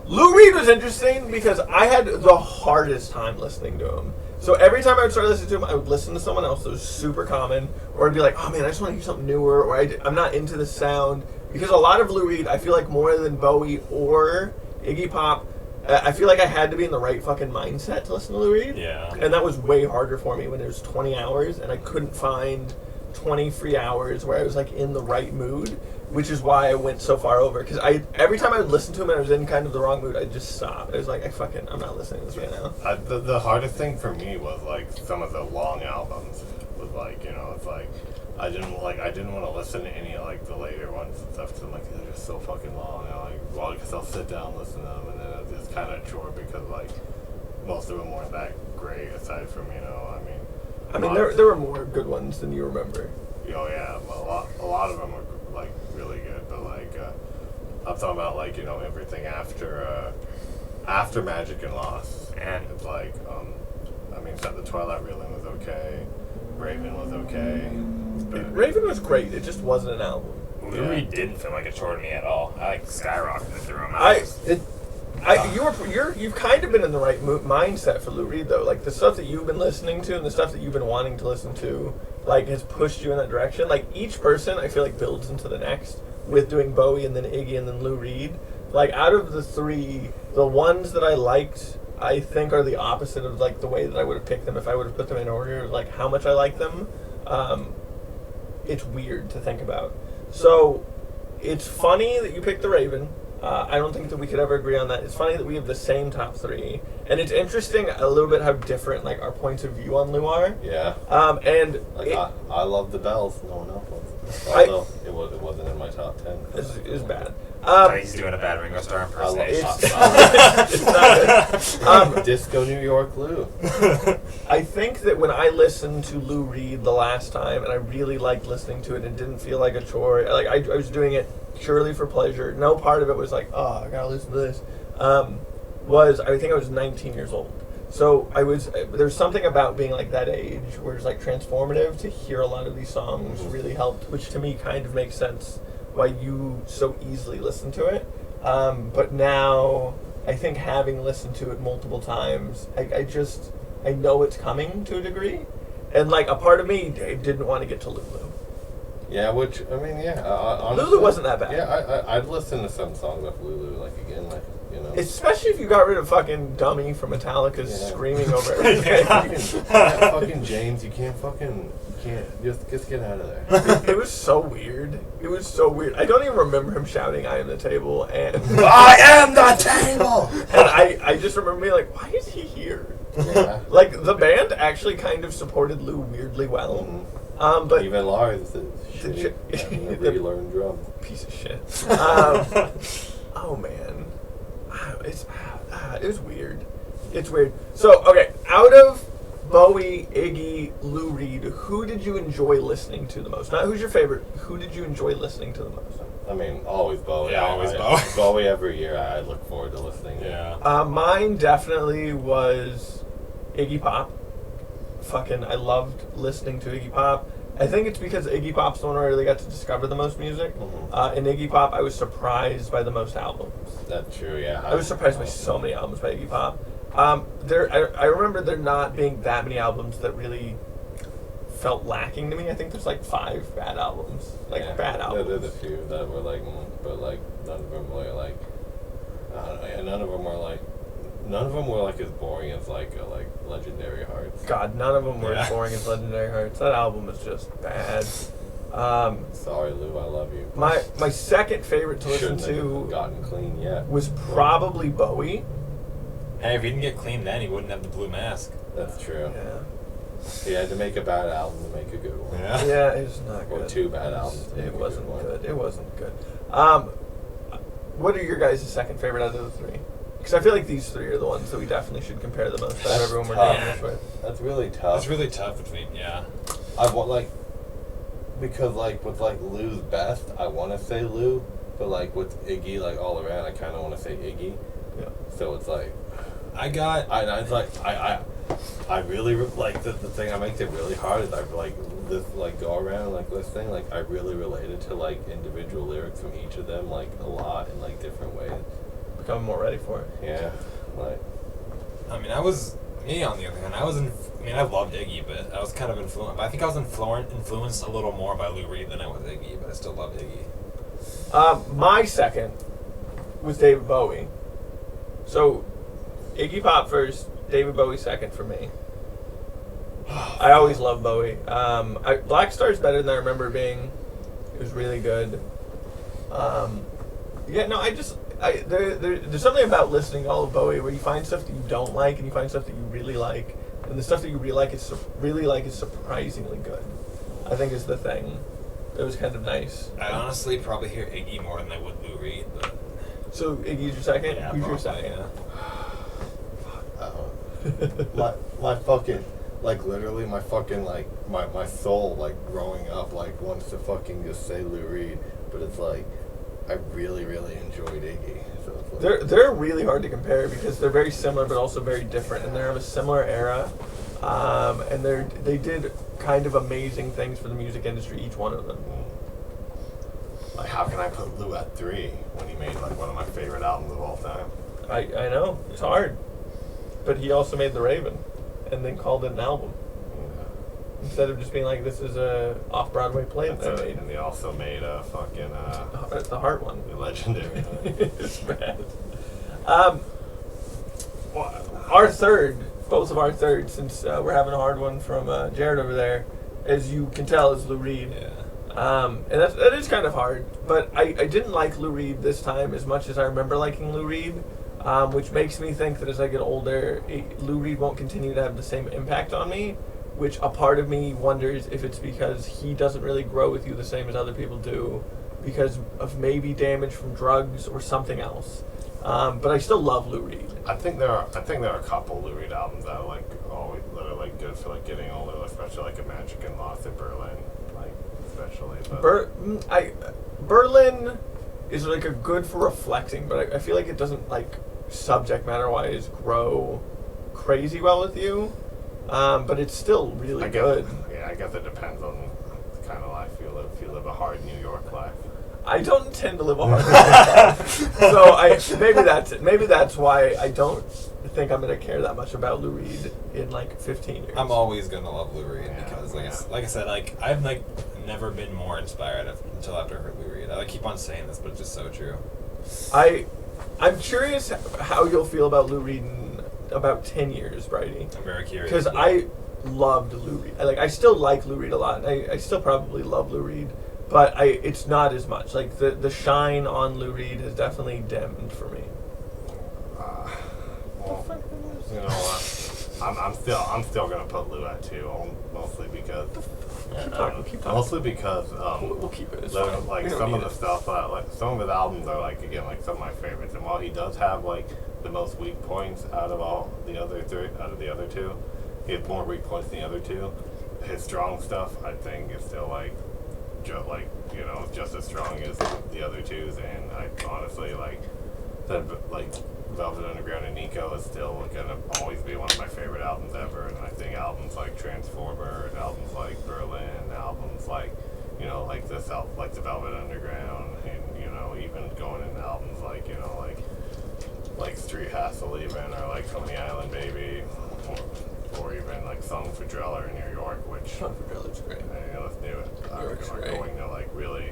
Lou Reed was interesting because I had the hardest time listening to him. So every time I would start listening to him, I would listen to someone else that was super common, or I'd be like, oh man, I just want to hear something newer, or I'm not into the sound. Because a lot of Lou Reed, I feel like more than Bowie or Iggy Pop, I feel like I had to be in the right fucking mindset to listen to Lou Reed. Yeah. And that was way harder for me when there was 20 hours and I couldn't find 20 free hours where I was like in the right mood, which is why I went so far over. Because every time I would listen to him and I was in kind of the wrong mood, I'd just stop. I was like, I'm not listening to this right now. The hardest thing for me was like some of the long albums. Was like it's like I didn't want to listen to any of like the later ones and stuff. Cause I'm like they're just so fucking long. I guess I'll sit down and listen to them, and then it's kind of a chore because like most of them weren't that great aside from I mean, there were more good ones than you remember. Oh yeah, a lot of them were like really good, but like I'm talking about like everything after Magic and Lost, and it's like the Twilight Reeling was okay, Raven was okay, but Raven was great. It just wasn't an album. Lou Reed didn't feel like a chore to me at all. I like skyrocketed through him. You've kind of been in the right mindset for Lou Reed though. Like the stuff that you've been listening to and the stuff that you've been wanting to listen to, like has pushed you in that direction. Like each person, I feel like builds into the next. With doing Bowie and then Iggy and then Lou Reed. Like out of the 3, the ones that I liked I think are the opposite of like the way that I would have picked them if I would have put them in order, like how much I like them. It's weird to think about. So it's funny that you picked the Raven. I don't think that we could ever agree on that. It's funny that we have the same top three, and it's interesting a little bit how different like our points of view on Lou are. Yeah. And Like it, I love the bells. No one else was. I- Although it wasn't in my top 10. it was bad. I think he's doing a bad Ringo Starr I love impersonation. It's not good. Disco New York Lou. I think that when I listened to Lou Reed the last time, and I really liked listening to it, and didn't feel like a chore. Like I was doing it purely for pleasure. No part of it was like, oh, I gotta listen to this. I think I was 19 years old. So there's something about being like that age where it's like transformative to hear a lot of these songs really helped, which to me kind of makes sense why you so easily listen to it. But now I think having listened to it multiple times, I know it's coming to a degree. And like a part of me didn't want to get to Lulu. Yeah, which I mean, yeah. Honestly, Lulu wasn't that bad. Yeah, I'd listen to some songs of Lulu, like again, like you know. Especially if you got rid of fucking Dummy from Metallica screaming over everything. Yeah, fucking James, you can't just get out of there. It was so weird. It was so weird. I don't even remember him shouting, "I am the table," and I am the table. and I just remember being like, why is he here? Yeah. Like the band actually kind of supported Lou weirdly well. But Even Lars is The shitty. ch- having to the- relearn drums. piece of shit. Oh man, it was weird. It's weird. So okay, out of Bowie, Iggy, Lou Reed, who did you enjoy listening to the most? Not who's your favorite. Who did you enjoy listening to the most? I mean, always Bowie. Yeah, always Bowie. Bowie every year. I look forward to listening. Yeah. Mine definitely was Iggy Pop. Fucking, I loved listening to Iggy Pop. I think it's because Iggy Pop's the one where I really got to discover the most music. In Iggy Pop, I was surprised by the most albums. That's true. Yeah. I was surprised by so many albums by Iggy Pop. I remember there not being that many albums that really felt lacking to me. I think there's like 5 bad albums. Bad albums. There's a few that were like, but like none of them were like, I don't know. Yeah, none of them were like as boring as like Legendary Hearts. God, none of them were as Yeah. boring as Legendary Hearts. That album is just bad. Sorry, Lou, I love you. My second favorite to listen Shouldn't have to gotten clean yet. was probably Bowie. Hey, if he didn't get clean then, he wouldn't have the blue mask. That's true. Yeah. He had to make a bad album to make a good one. Yeah. Yeah, it was not Or good. 2 bad albums to make a It good wasn't one. good. It wasn't good. What are your guys' second favorite out of the 3? Because I feel like these 3 are the ones that we definitely should compare the most out of That's everyone we're tough. doing this with. That's really tough. It's really tough between, yeah. I want because like with like Lou's best, I want to say Lou, but like with Iggy like all around, I kind of want to say Iggy. Yeah. So it's like I really like the thing that makes it really hard is I go around like listening, like I really related to like individual lyrics from each of them like a lot in like different ways. Becoming more ready for it. Yeah, like I mean, me on the other hand, I loved Iggy, but I was kind of influenced. I think I was influenced a little more by Lou Reed than I was Iggy, but I still loved Iggy. My second was David Bowie. So, Iggy Pop first, David Bowie second for me. I always love Bowie. Black Star's better than I remember being. It was really good. There's something about listening to all of Bowie where you find stuff that you don't like and you find stuff that you really like, and the stuff that you really like is surprisingly good. I think is the thing. It was kind of nice. I honestly probably hear Iggy more than I would Lou Reed, but So Iggy's your second. yeah, Who's your probably, second? my fucking like literally my fucking like my soul like growing up like wants to fucking just say Lou Reed, but it's like I really enjoyed Iggy. So it's like, They're really hard to compare because they're very similar but also very different, and they're of a similar era, and they did kind of amazing things for the music industry, each one of them. Like, how can I put Lou at 3 when he made like one of my favorite albums of all time? I know it's hard, but he also made The Raven, and then called it an album instead of just being like, this is a off-Broadway play that I made. And they also made a fucking The Heart one. Legendary. It's bad. both of our third, since we're having a hard one from Jared over there, as you can tell, is Lou Reed. Yeah. And that is kind of hard, but I didn't like Lou Reed this time as much as I remember liking Lou Reed, which makes me think that as I get older, Lou Reed won't continue to have the same impact on me, which a part of me wonders if it's because he doesn't really grow with you the same as other people do, because of maybe damage from drugs or something else. But I still love Lou Reed. I think there are a couple Lou Reed albums that are like always that are like good for like getting older, especially like a Magic and Lost in Berlin, like especially. But Berlin is like a good for reflecting, but I feel like it doesn't like subject matter wise grow crazy well with you. But it's still really good. Yeah, I guess it depends on the kind of life you live. If you live a hard New York life. I don't intend to live a hard life. So maybe that's it. Maybe that's why I don't think I'm gonna care that much about Lou Reed in like 15 years. I'm always gonna love Lou Reed Yeah, because, yeah. like I said, like I've like never been more inspired until after I heard Lou Reed. I like, keep on saying this, but it's just so true. I'm curious how you'll feel about Lou Reed in about 10 years, Brady. I'm very curious. Because I loved Lou Reed. I still like Lou Reed a lot. I still probably love Lou Reed, but it's not as much. Like the shine on Lou Reed has definitely dimmed for me. Well, you know what? I'm still gonna put Lou at 2, mostly because Keep talking. mostly because We'll keep it. It's like fine. We don't some need of the it. stuff like some of his albums are like again like some of my favorites, and while he does have like the most weak points out of the other two, he has more weak points than the other two. His strong stuff I think is still like just as strong as the other two's, and I honestly like Velvet Underground and Nico is still gonna always be one of my favorite albums ever, and I think albums like Transformer and albums like Berlin, albums like like this like the Velvet Underground, and even going into albums like like Street Hassle even, or like Coney Island Baby, or even like Songs for Driller in New York, which Sean Fidela's great. let's do it. New York's Are great. going to like really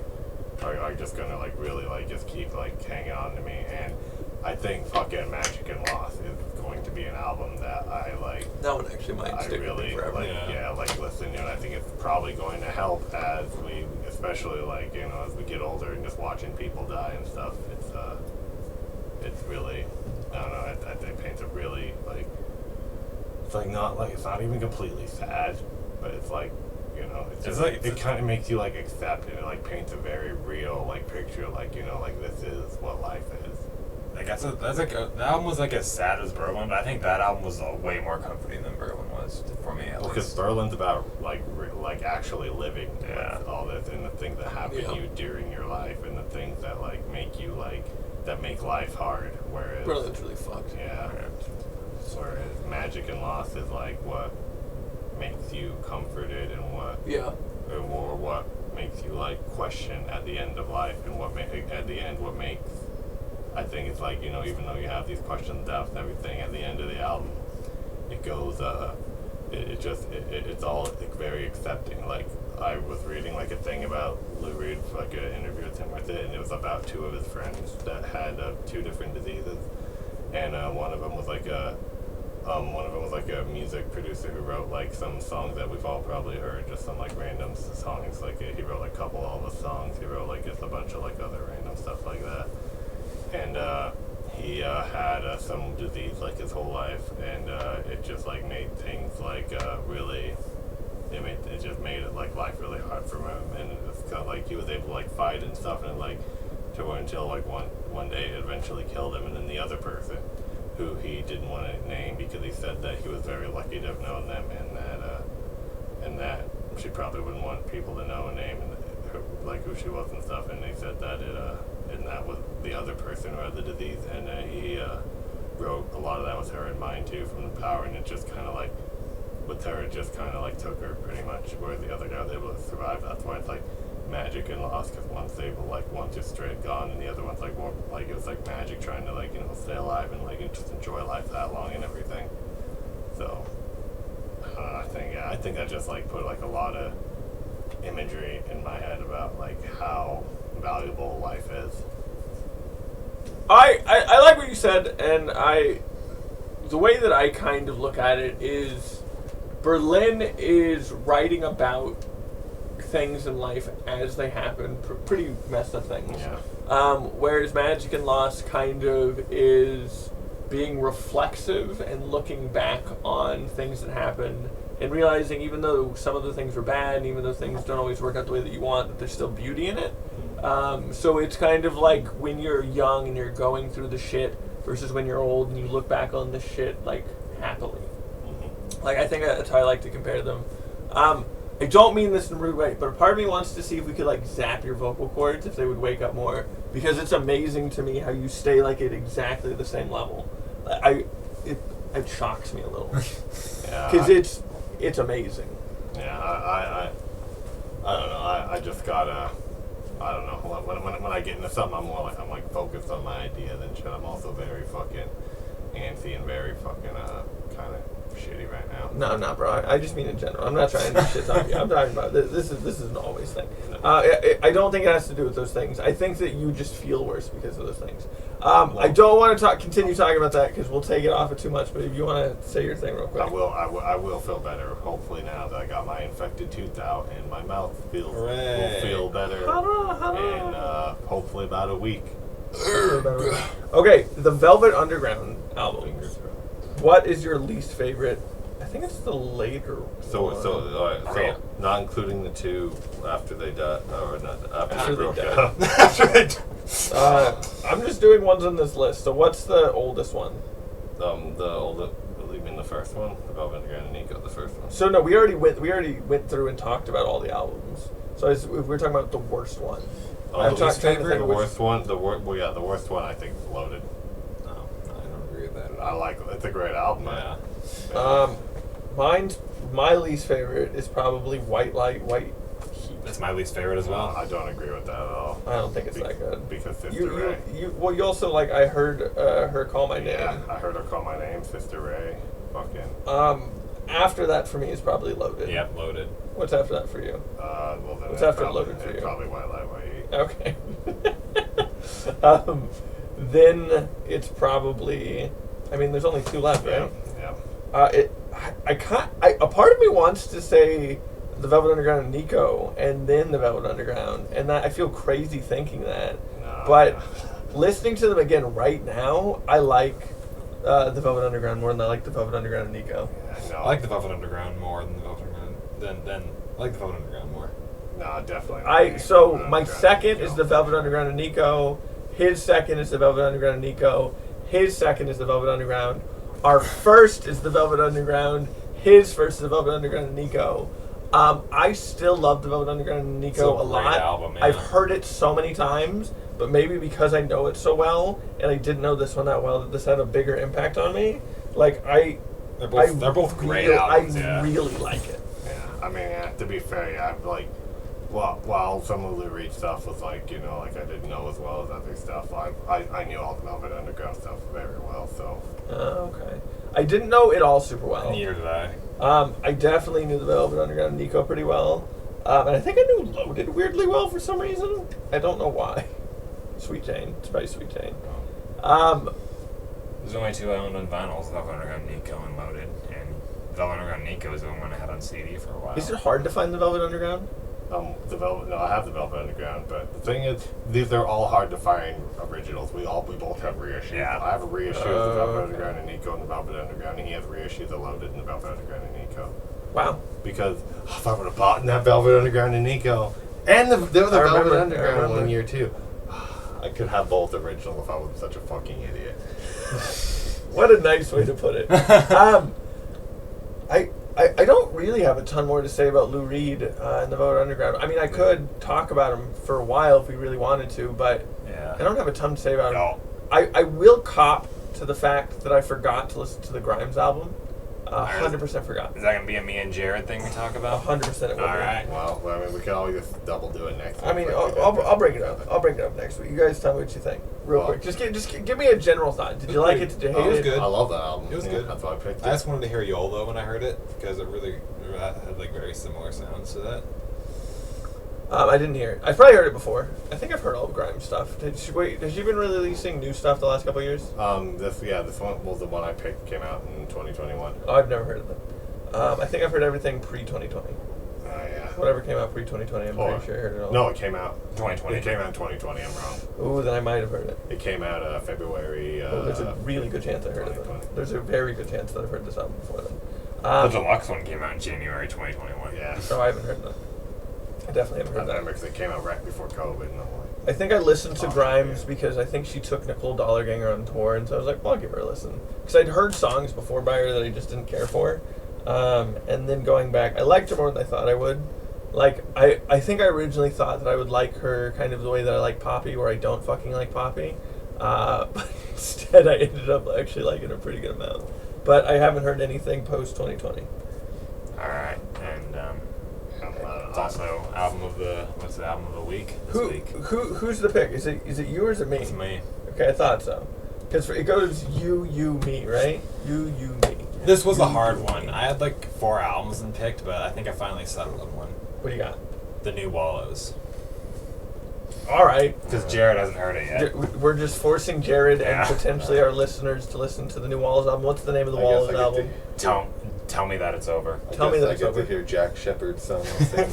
are just gonna like really like just keep like hanging on to me, and I think fucking Magic and Lost is going to be an album that I like. That one actually might I stick with really me forever. like listen to, and I think it's probably going to help as we, especially like as we get older and just watching people die and stuff. It's really, I don't know. I think it paints a really like, it's like not like it's not even completely sad, but it's like it's just like it kind of makes you like accept it. It like paints a very real like picture, like like this is what life is. Like that album was like as sad as Berlin, but I think that album was way more comforting than Berlin was for me. At Well, because least. Berlin's about like actually living Yeah. with all this, and the things that happen to you during your life, and the things that like make you like that make life hard. Whereas Berlin's really fucked. yeah, whereas Magic and Lost is like what makes you comforted, and what Yeah. or what makes you like question at the end of life, and at the end what makes. I think it's like even though you have these questions, doubts, and everything, at the end of the album, it goes. It's all like, very accepting. Like I was reading like a thing about Lou Reed, like an interview with him with it, and it was about 2 of his friends that had 2 different diseases, and one of them was like a music producer who wrote like some songs that we've all probably heard, just some like random songs. Like he wrote like a couple of the songs. He wrote like just a bunch of like other random stuff like that. And he had some disease like his whole life, and it just like made things like really. It just made it like life really hard for him, and it's kind of like he was able to like fight and stuff, and like until like one day it eventually killed him, and then the other person, who he didn't want to name because he said that he was very lucky to have known them, and that she probably wouldn't want people to know a name and like who she was and stuff, and they said that and that was the other person who had the disease, and he wrote a lot of that with her in mind too, from the Power, and it just kind of like with her, it just kind of like took her pretty much, where the other guy was able to survive. That's why it's like Magic and Lost, because one's just straight gone, and the other one's like more like it was like Magic trying to like stay alive and like just enjoy life that long and everything. So I think I just like put like a lot of imagery in my head about like how valuable life is. I like what you said, and I the way that I kind of look at it is Berlin is writing about things in life as they happen, pretty messed up things. Yeah. Whereas Magic and Lost kind of is being reflexive and looking back on things that happened and realizing even though some of the things were bad and even though things don't always work out the way that you want, that there's still beauty in it. So it's kind of like when you're young and you're going through the shit versus when you're old and you look back on the shit like happily. Like I think that's how I like to compare them. I don't mean this in a rude way, but a part of me wants to see if we could like zap your vocal cords if they would wake up more, because it's amazing to me how you stay like at exactly the same level. It shocks me a little because it's amazing. Yeah, I don't know. I just gotta. I don't know. When I get into something, I'm like focused on my idea than shit. I'm also very fucking antsy and very fucking kind of shitty right now. No, I'm not, bro. I just mean in general. I'm not trying to shit on you. I'm talking about this is an always thing. I don't think it has to do with those things. I think that you just feel worse because of those things. I don't want to continue talking about that because we'll take it off of too much. But if you want to say your thing real quick, I will feel better. Hopefully now that I got my infected tooth out and my mouth will feel better. In hopefully about a week. Okay, the Velvet Underground album. What is your least favorite? I think it's the later one. So not including the two after they died, or not after they broke died. up. I'm just doing ones on this list. So what's the oldest one? You mean the first one, the Velvet Underground and Nico, the first one. So no, we already went through and talked about all the albums. So if we're talking about the worst one. The least favorite, the worst one. The worst one I think is Loaded. No, I don't agree with that at I all. like it's a great album. Yeah. My least favorite is probably White Light, White Heat. That's my least favorite as well. I don't agree with that at all. I don't think it's that good. Because Sister Ray. You also like I heard her call my name. Yeah, I heard her call my name, Sister Ray. Fucking. After that for me is probably Loaded. Yep, Loaded. What's after that for you? Well then What's after Loaded for you? Probably White Light, White Heat. Okay. Then it's probably. I mean, there's only two left, right? Yeah. A part of me wants to say the Velvet Underground and Nico, and then the Velvet Underground, and that I feel crazy thinking that. No, But listening to them again right now, I like the Velvet Underground more than I like the Velvet Underground and Nico. No. I like the Velvet Underground more than the Velvet Underground. Than I like the Velvet Underground more. No, definitely not. So Velvet my Underground second and is Nico. the Velvet Underground and Nico. His second is the Velvet Underground and Nico. His second is the Velvet Underground. Our first is the Velvet Underground. His first is the Velvet Underground and Nico. I still love the Velvet Underground and Nico a lot. Album, yeah. I've heard it so many times, but maybe because I know it so well and I didn't know this one that well, that this had a bigger impact on me. Like They're both great albums. I really like it. Yeah, I mean, to be fair, yeah, like, while some of the Lou Reed stuff was like, you know, like I didn't know as well as other stuff, I knew all the Velvet Underground stuff very well, so. Okay. I didn't know it all super well. Neither did I. I definitely knew the Velvet Underground and Nico pretty well. And I think I knew Loaded weirdly well for some reason. I don't know why. Sweet Jane. It's probably Sweet Jane. There's only two I owned on vinyls, Velvet Underground Nico and Loaded. And Velvet Underground Nico is the one I had on CD for a while. Is it hard to find the Velvet Underground? I have the Velvet Underground, but the thing is, they're all hard to find originals. We both have reissues. Yeah. I have a reissue of the Velvet Underground and Nico and the Velvet Underground, and he has reissues of Loaded and the Velvet Underground and Nico. Wow. Because if I would have bought that Velvet Underground and Nico, and the Velvet Underground one year too, I could have both original if I wasn't such a fucking idiot. What a nice way to put it. I don't really have a ton more to say about Lou Reed and the Velvet Underground. I mean, I could talk about him for a while if we really wanted to, but Yeah. I don't have a ton to say about No. him. I will cop to the fact that I forgot to listen to the Grimes album. 100% forgot. Is that going to be a me and Jared thing we talk about? 100% it will All be. right. Well, I mean, we can always just double do it next week. I mean, I'll bring it up. I'll bring it up next week. You guys tell me what you think, real quick. Just give me a general thought. Did you like it? Did you hate It was it? good. I love that album. It was Yeah, good. That's why I picked it. I just wanted to hear YOLO when I heard it because it really had like very similar sounds to that. I didn't hear it. I've probably heard it before. I think I've heard all of Grimes stuff. Has she been releasing new stuff the last couple of years? This one was the one I picked. Came out in 2021. Oh, I've never heard of them. I think I've heard everything pre-2020. Oh yeah. Whatever came out pre-2020, I'm pretty sure I heard it all. No, it came out 2020. It came out in 2020. I'm wrong. Ooh, then I might have heard it. It came out February. Oh, there's a really good chance I heard of them. 2020. There's a very good chance that I've heard this album before then. The deluxe one came out in January 2021. Yeah. So I haven't heard that. I definitely haven't heard that. Because it came out right before COVID. And I'm like, I think I listened to Oh, Grimes yeah. because I think she took Nicole Dollarganger on tour, and so I was like, well, I'll give her a listen. Because I'd heard songs before by her that I just didn't care for. And then going back, I liked her more than I thought I would. Like, I think I originally thought that I would like her kind of the way that I like Poppy, where I don't fucking like Poppy. But instead I ended up actually liking her a pretty good amount. But I haven't heard anything post-2020. Alright, and it's also what's the album of the week this week? Who's the pick? Is it you or is it me? It's me. Okay, I thought so. Because it goes you, me, right? You, me. This was a hard one. I had like 4 albums and picked, but I think I finally settled on one. What do you got? The New Wallows. All right. Because Jared hasn't heard it yet. We're just forcing Jared Yeah. and potentially our listeners to listen to the new Wallows album. What's the name of the Wallows album? Tell me that it's over. Tell me that I it's get over. to hear Jack Shepard's son sing.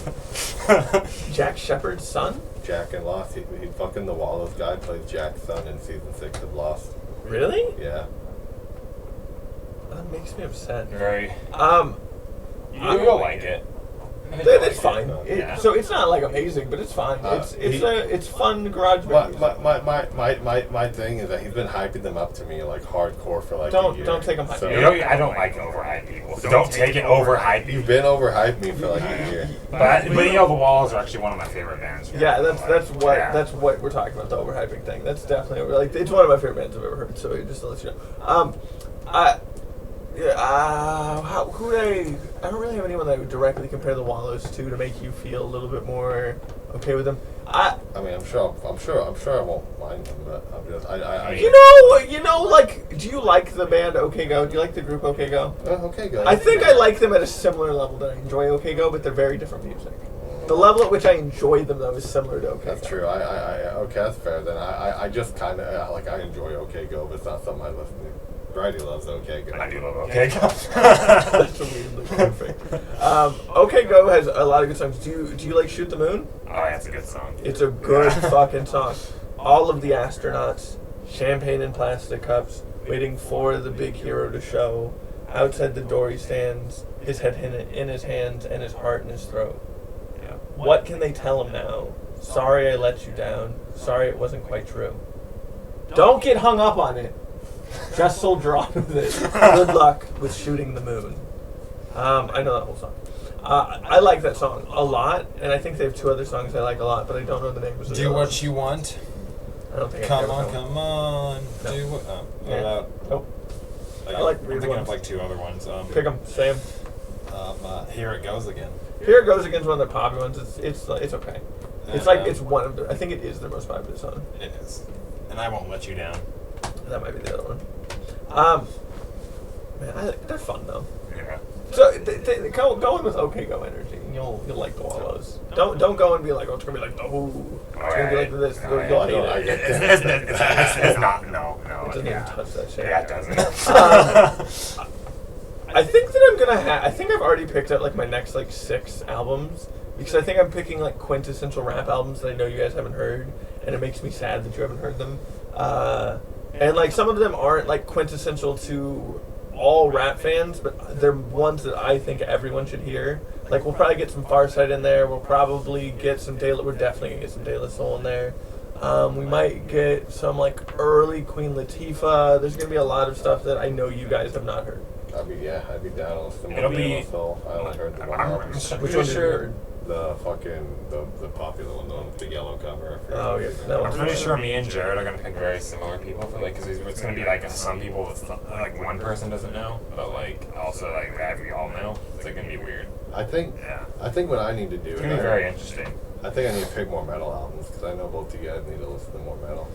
Jack Shepard's son? Jack in Lost. He fucking the Wallows guy plays Jack's son in season 6 of Lost. Really? Yeah. That makes me upset. Very. You'll like it. It's fine. Yeah. So it's not like amazing, but it's fine. It's fun garage band music. My thing is that he's been hyping them up to me like hardcore for like a year. Don't take him hype. So- I don't like overhyped people. So don't take it overhyped You've people. been overhyped me for like a year. But the Walls are actually one of my favorite bands. Yeah, that's what we're talking about, the overhyping thing. That's definitely like it's one of my favorite bands I've ever heard. So just to let you know, I don't really have anyone that I would directly compare the Wallows to make you feel a little bit more okay with them. I mean, I'm sure I won't mind them, but I'm just you know, like, do you like the band OK Go? Do you like the group OK Go? Okay, good. I think I like them at a similar level that I enjoy OK Go, but they're very different music. The level at which I enjoy them, though, is similar to OK Go. That's true. Okay, that's fair. Then I just kind of like I enjoy OK Go, but it's not something I listen to. Bridie loves OK Go. I do love OK Go. That's weirdly perfect. OK Go has a lot of good songs. Do you like Shoot the Moon? Oh, yeah, it's a good song. It's a good fucking song. All of the astronauts, champagne in plastic cups, waiting for the big hero to show. Outside the door he stands, his head in his hands and his heart in his throat. Yeah. What can they tell him now? Sorry I let you down. Sorry it wasn't quite true. Don't get hung up on it. Just soldier on with it. Good luck with shooting the moon. I know that whole song. I like that song a lot, and I think they have 2 other songs I like a lot, but I don't know the names of Do them. what you want. I don't think I Come ever on, know. come on. No. Do what? Oh, what Yeah. about? Nope. I like I'm weird thinking ones. of like 2 other ones. Pick them. Say 'em. Here it goes again. Here it goes against one of their popular ones. It's okay. It's like it's one of their. I think it is their most popular song. It is. And I won't let you down. That might be the other one. Man, they're fun though. Yeah. So go in with OK Go energy, and you'll like the Wallows. Don't go and be like, oh, it's gonna be like the Who. It's gonna be like this. Oh, You'll yeah. hate it. It's not. No. It doesn't even touch that shit. Yeah, it doesn't. I think that I'm gonna have. I think I've already picked up like my next like 6 albums because I think I'm picking like quintessential rap albums that I know you guys haven't heard, and it makes me sad that you haven't heard them. And like some of them aren't like quintessential to all rap fans, but they're ones that I think everyone should hear. Like we'll probably get some Pharcyde in there. We'll probably get some we're definitely gonna get some De La Soul in there. We might get some like early Queen Latifah. There's gonna be a lot of stuff that I know you guys have not heard. I'd be down to listen to It'll more be- De La Soul. I only heard the one album. Which pretty one did you sure- heard? The fucking the popular one, the one with the yellow cover. I forget Oh, what yeah, it's that called. one. I'm pretty sure me and Jared are gonna pick very similar people for like, because it's gonna be like some people that's like one person doesn't know, but like also like that we all know. It's like gonna be weird. I think Yeah. what I need to do It's is gonna be very interesting. I think I need to pick more metal albums because I know both you guys need to listen to more metal.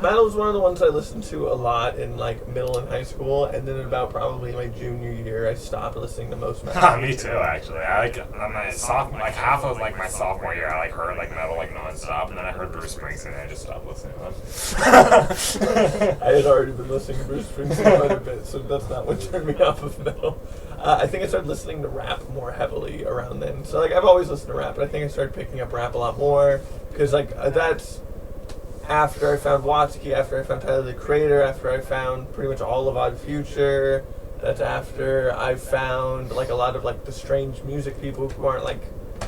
Metal is one of the ones I listened to a lot in like middle and high school, and then about probably my junior year, I stopped listening to most metal. Me too, actually. I like on my sophomore, like half of like my sophomore year, I like heard like metal like nonstop, and then I heard Bruce Springsteen, and I just stopped listening to them. I had already been listening to Bruce Springsteen quite a bit, so that's not what turned me off of metal. I think I started listening to rap more heavily around then. So like I've always listened to rap, but I think I started picking up rap a lot more because like that's after I found Watsky, after I found Tyler the Creator, after I found pretty much all of Odd Future. That's after I found like a lot of like the strange music people who aren't like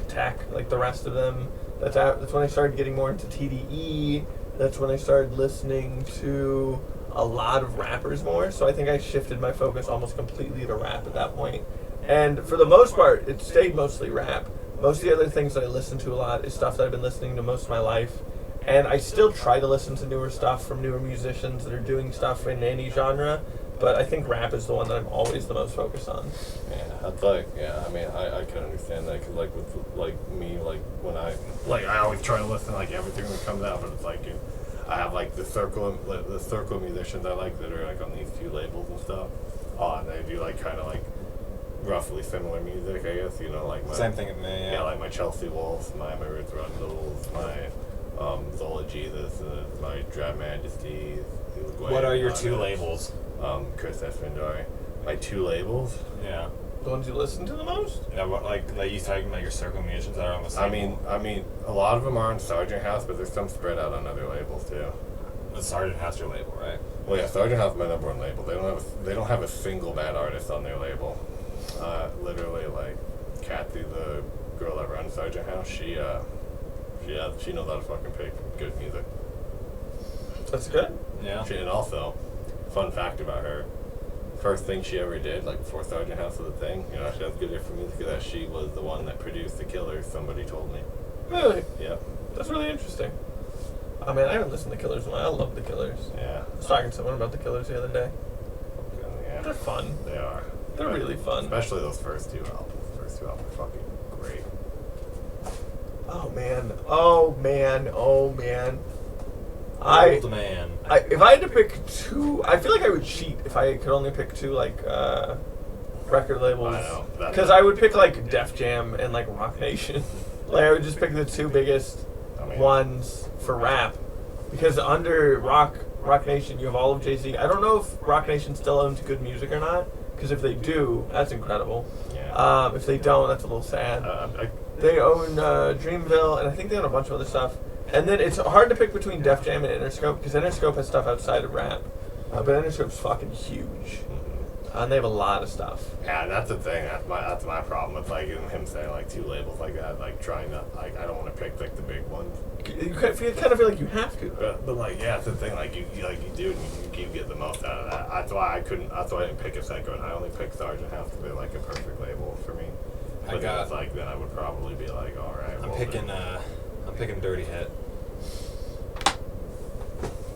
tech like the rest of them. That's when I started getting more into TDE. That's when I started listening to a lot of rappers more. So I think I shifted my focus almost completely to rap at that point. And for the most part, it stayed mostly rap. Most of the other things that I listen to a lot is stuff that I've been listening to most of my life. And I still try to listen to newer stuff from newer musicians that are doing stuff in any genre. But I think rap is the one that I'm always the most focused on. Yeah, that's like, yeah, I mean, I can understand that, because, like, with, like, me, like, when I always try to listen to, like, everything that comes out, but it's like, I have, like, the circle of musicians I like that are, like, on these few labels and stuff. And they do, like, kind of, like, roughly similar music, I guess, you know, like my... Same thing with me, yeah. Yeah, like my Chelsea Wolves, my Roots Rundles, my Zola Jesus, my Dry Majesties. What are your two labels? Chris Esfandari. My two labels? Yeah. The ones you listen to the most? Yeah, what, like you talking about your circle of musicians that are on the same. I mean, a lot of them are on Sargent House, but there's some spread out on other labels too. The Sargent House your label, right? Well, yeah, Sargent House is my number one label. They don't have a single bad artist on their label. Literally, like Kathy, the girl that runs Sargent House, she knows how to fucking pick good music. That's good. Yeah. And also, fun fact about her, first thing she ever did, like before Sargent House was a thing, you know, she has good ear for music, that she was the one that produced The Killers, somebody told me. Really? Yeah. That's really interesting. I mean, I haven't listened to Killers in a while. I love The Killers. Yeah. I was talking to someone about The Killers the other day. Yeah. They're fun. They are. They're really fun. Especially those first two albums. The first two albums are fucking great. Oh man. Oh man. Oh man. Old man. If I had to pick two, I feel like I would cheat if I could only pick two, like, record labels. I know. Because I would pick, like, Def Jam and, like, Rock Nation. Like, I would just pick the two biggest ones for rap. Because under Rock Nation, you have all of Jay-Z. I don't know if Rock Nation still owns Good Music or not. Because if they do, that's incredible. Yeah. If they don't, that's a little sad. They own Dreamville, and I think they own a bunch of other stuff. And then it's hard to pick between Def Jam and Interscope, because Interscope has stuff outside of rap. But Interscope's fucking huge. And they have a lot of stuff. Yeah, that's the thing. That's my problem with like him saying like two labels like that. Like trying to I don't want to pick like the big ones. You kind of feel like you have to. But like yeah, that's the thing. Like you do, and you get the most out of that. That's why I didn't pick a second one. I only picked Sargent House because they're like a perfect label for me. But then I would probably be like, all right. I'm picking Dirty Hit.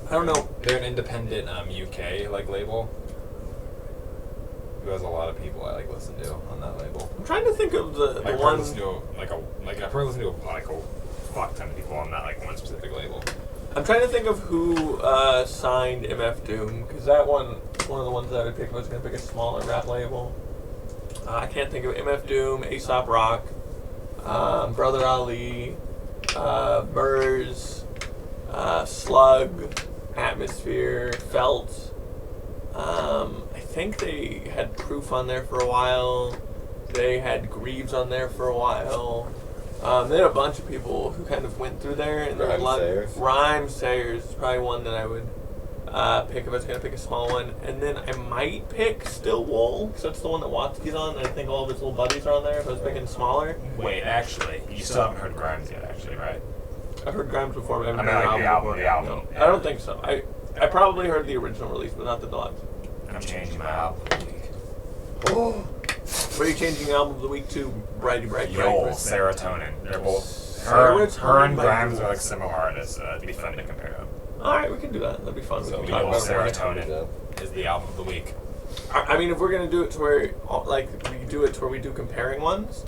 I don't know. They're an independent UK like label. Who has a lot of people I like listen to on that label. I'm trying to think of the I've one. listened to I've probably listened to like a fuck ton of people on that like one specific label. I'm trying to think of who signed MF Doom, because that one is one of the ones that I would pick if I was going to pick a smaller rap label. I can't think of MF Doom, Aesop Rock, Brother Ali, Murs, Slug, Atmosphere, Felt. I think they had Proof on there for a while. They had Greaves on there for a while. They had a bunch of people who kind of went through there. And Rhyme Sayers is probably one that I would pick if I was going to pick a small one. And then I might pick Still Wool, because that's the one that Watsky's on, and I think all of his little buddies are on there if I was picking smaller. Wait, actually, you still haven't heard Grimes yet, actually, right? I've heard Grimes before, but I haven't I mean, heard like the album. No, I don't think so. I probably heard the original release, but not the deluxe. I'm changing my album. Oh. What are you changing album of the week to? Brighty Bright. Yo, Serotonin. They're both. Her and Grimes are like similar artists. It'd be fun to compare them. Alright, we can do that. That'd be fun. So we can talk about Serotonin is the album of the week. I mean, if we're gonna do it to where, like, we do it to where we do comparing ones,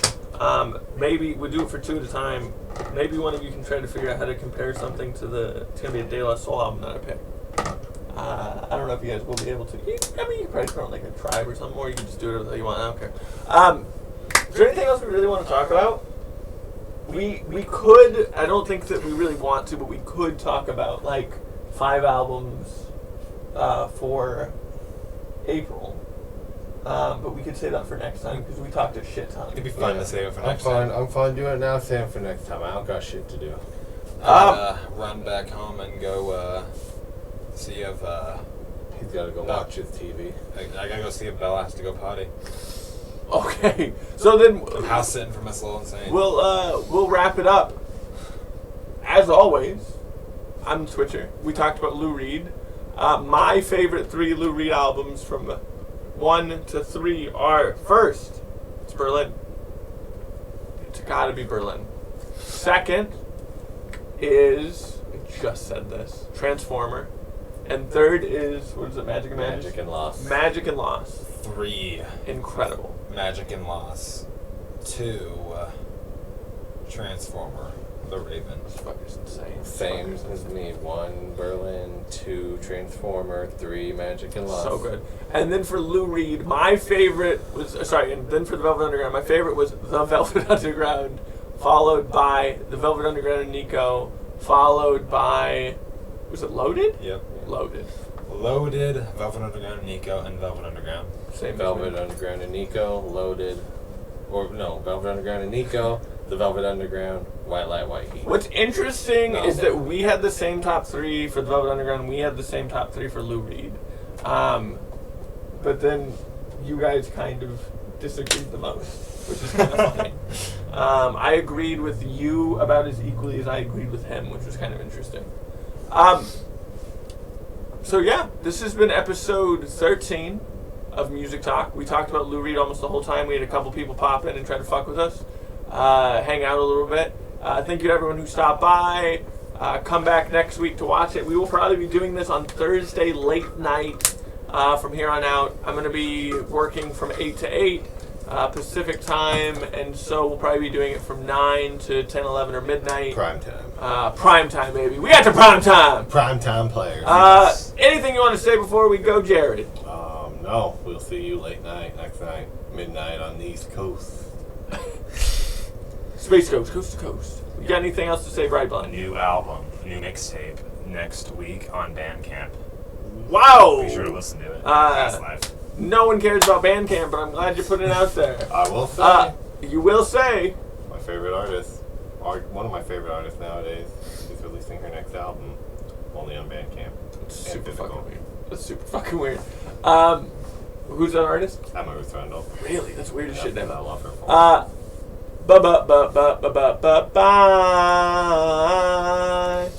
maybe we do it for two at a time. Maybe one of you can try to figure out how to compare something to it's gonna be a De La Soul album that I picked. I don't know if you guys will be able to. You can probably throw in like a tribe or something, or you can just do whatever you want. I don't care. Is there anything else we really want to talk about? We could. I don't think that we really want to, but we could talk about like 5 albums for April. But we could say that for next time because we talked a shit ton. It'd be fun to save it for I'm next fine. time. I'm fine doing it now. Save it for next time. I don't got shit to do. Run back home and go see if He's got to go watch his TV. I gotta go see if Bella has to go potty. Okay, so then I'm house sitting for Miss Little Insane. we'll wrap it up. As always, I'm Twitcher. We talked about Lou Reed. My favorite 3 Lou Reed albums from 1 to 3 are first, it's Berlin. It's gotta be Berlin. Second is, I just said this, Transformer. And third is, what is it, Magic and Magic? Magic and Lost. Magic and Lost. 3, Incredible. Magic and Loss. 2, Transformer, The Raven. This fucker's insane. Same as me. 1 Berlin, 2 Transformer, 3 Magic and Lost. So good. And then for Lou Reed, my favorite was, and then for the Velvet Underground, my favorite was The Velvet Underground, followed by The Velvet Underground and Nico, followed by, was it Loaded? Yep. Loaded. Loaded, Velvet Underground, Nico, and Velvet Underground. Same Velvet Underground and Nico, Loaded, Velvet Underground and Nico, The Velvet Underground, White Light, White Heat. What's interesting No. is that we had the same top 3 for the Velvet Underground, and we had the same top 3 for Lou Reed. But then you guys kind of disagreed the most, which is kind of funny. I agreed with you about as equally as I agreed with him, which was kind of interesting. So yeah, this has been episode 13 of Music Talk. We talked about Lou Reed almost the whole time. We had a couple people pop in and try to fuck with us, hang out a little bit. Thank you to everyone who stopped by. Come back next week to watch it. We will probably be doing this on Thursday late night from here on out. I'm going to be working from 8 to 8 Pacific time, and so we'll probably be doing it from 9 to 10, 11, or midnight. Prime time. Prime time, baby. We got to prime time. Prime time players. Anything you want to say before we go, Jared? No, we'll see you late night, next night, midnight on the East Coast. Space Coast, coast to coast. You got anything else to say, Brightblind? New album, new mixtape next week on Bandcamp. Wow! Be sure to listen to it. Uh, Fast Life. No one cares about Bandcamp, but I'm glad you're putting it out there. I will say, You will say, my favorite artist, one of my favorite artists nowadays, is releasing her next album, only on Bandcamp. it's And super physical. fucking weird. That's super fucking weird. Who's that artist? Emma Ruth Rundle. Really? That's weird as shit I now. love her. Bye.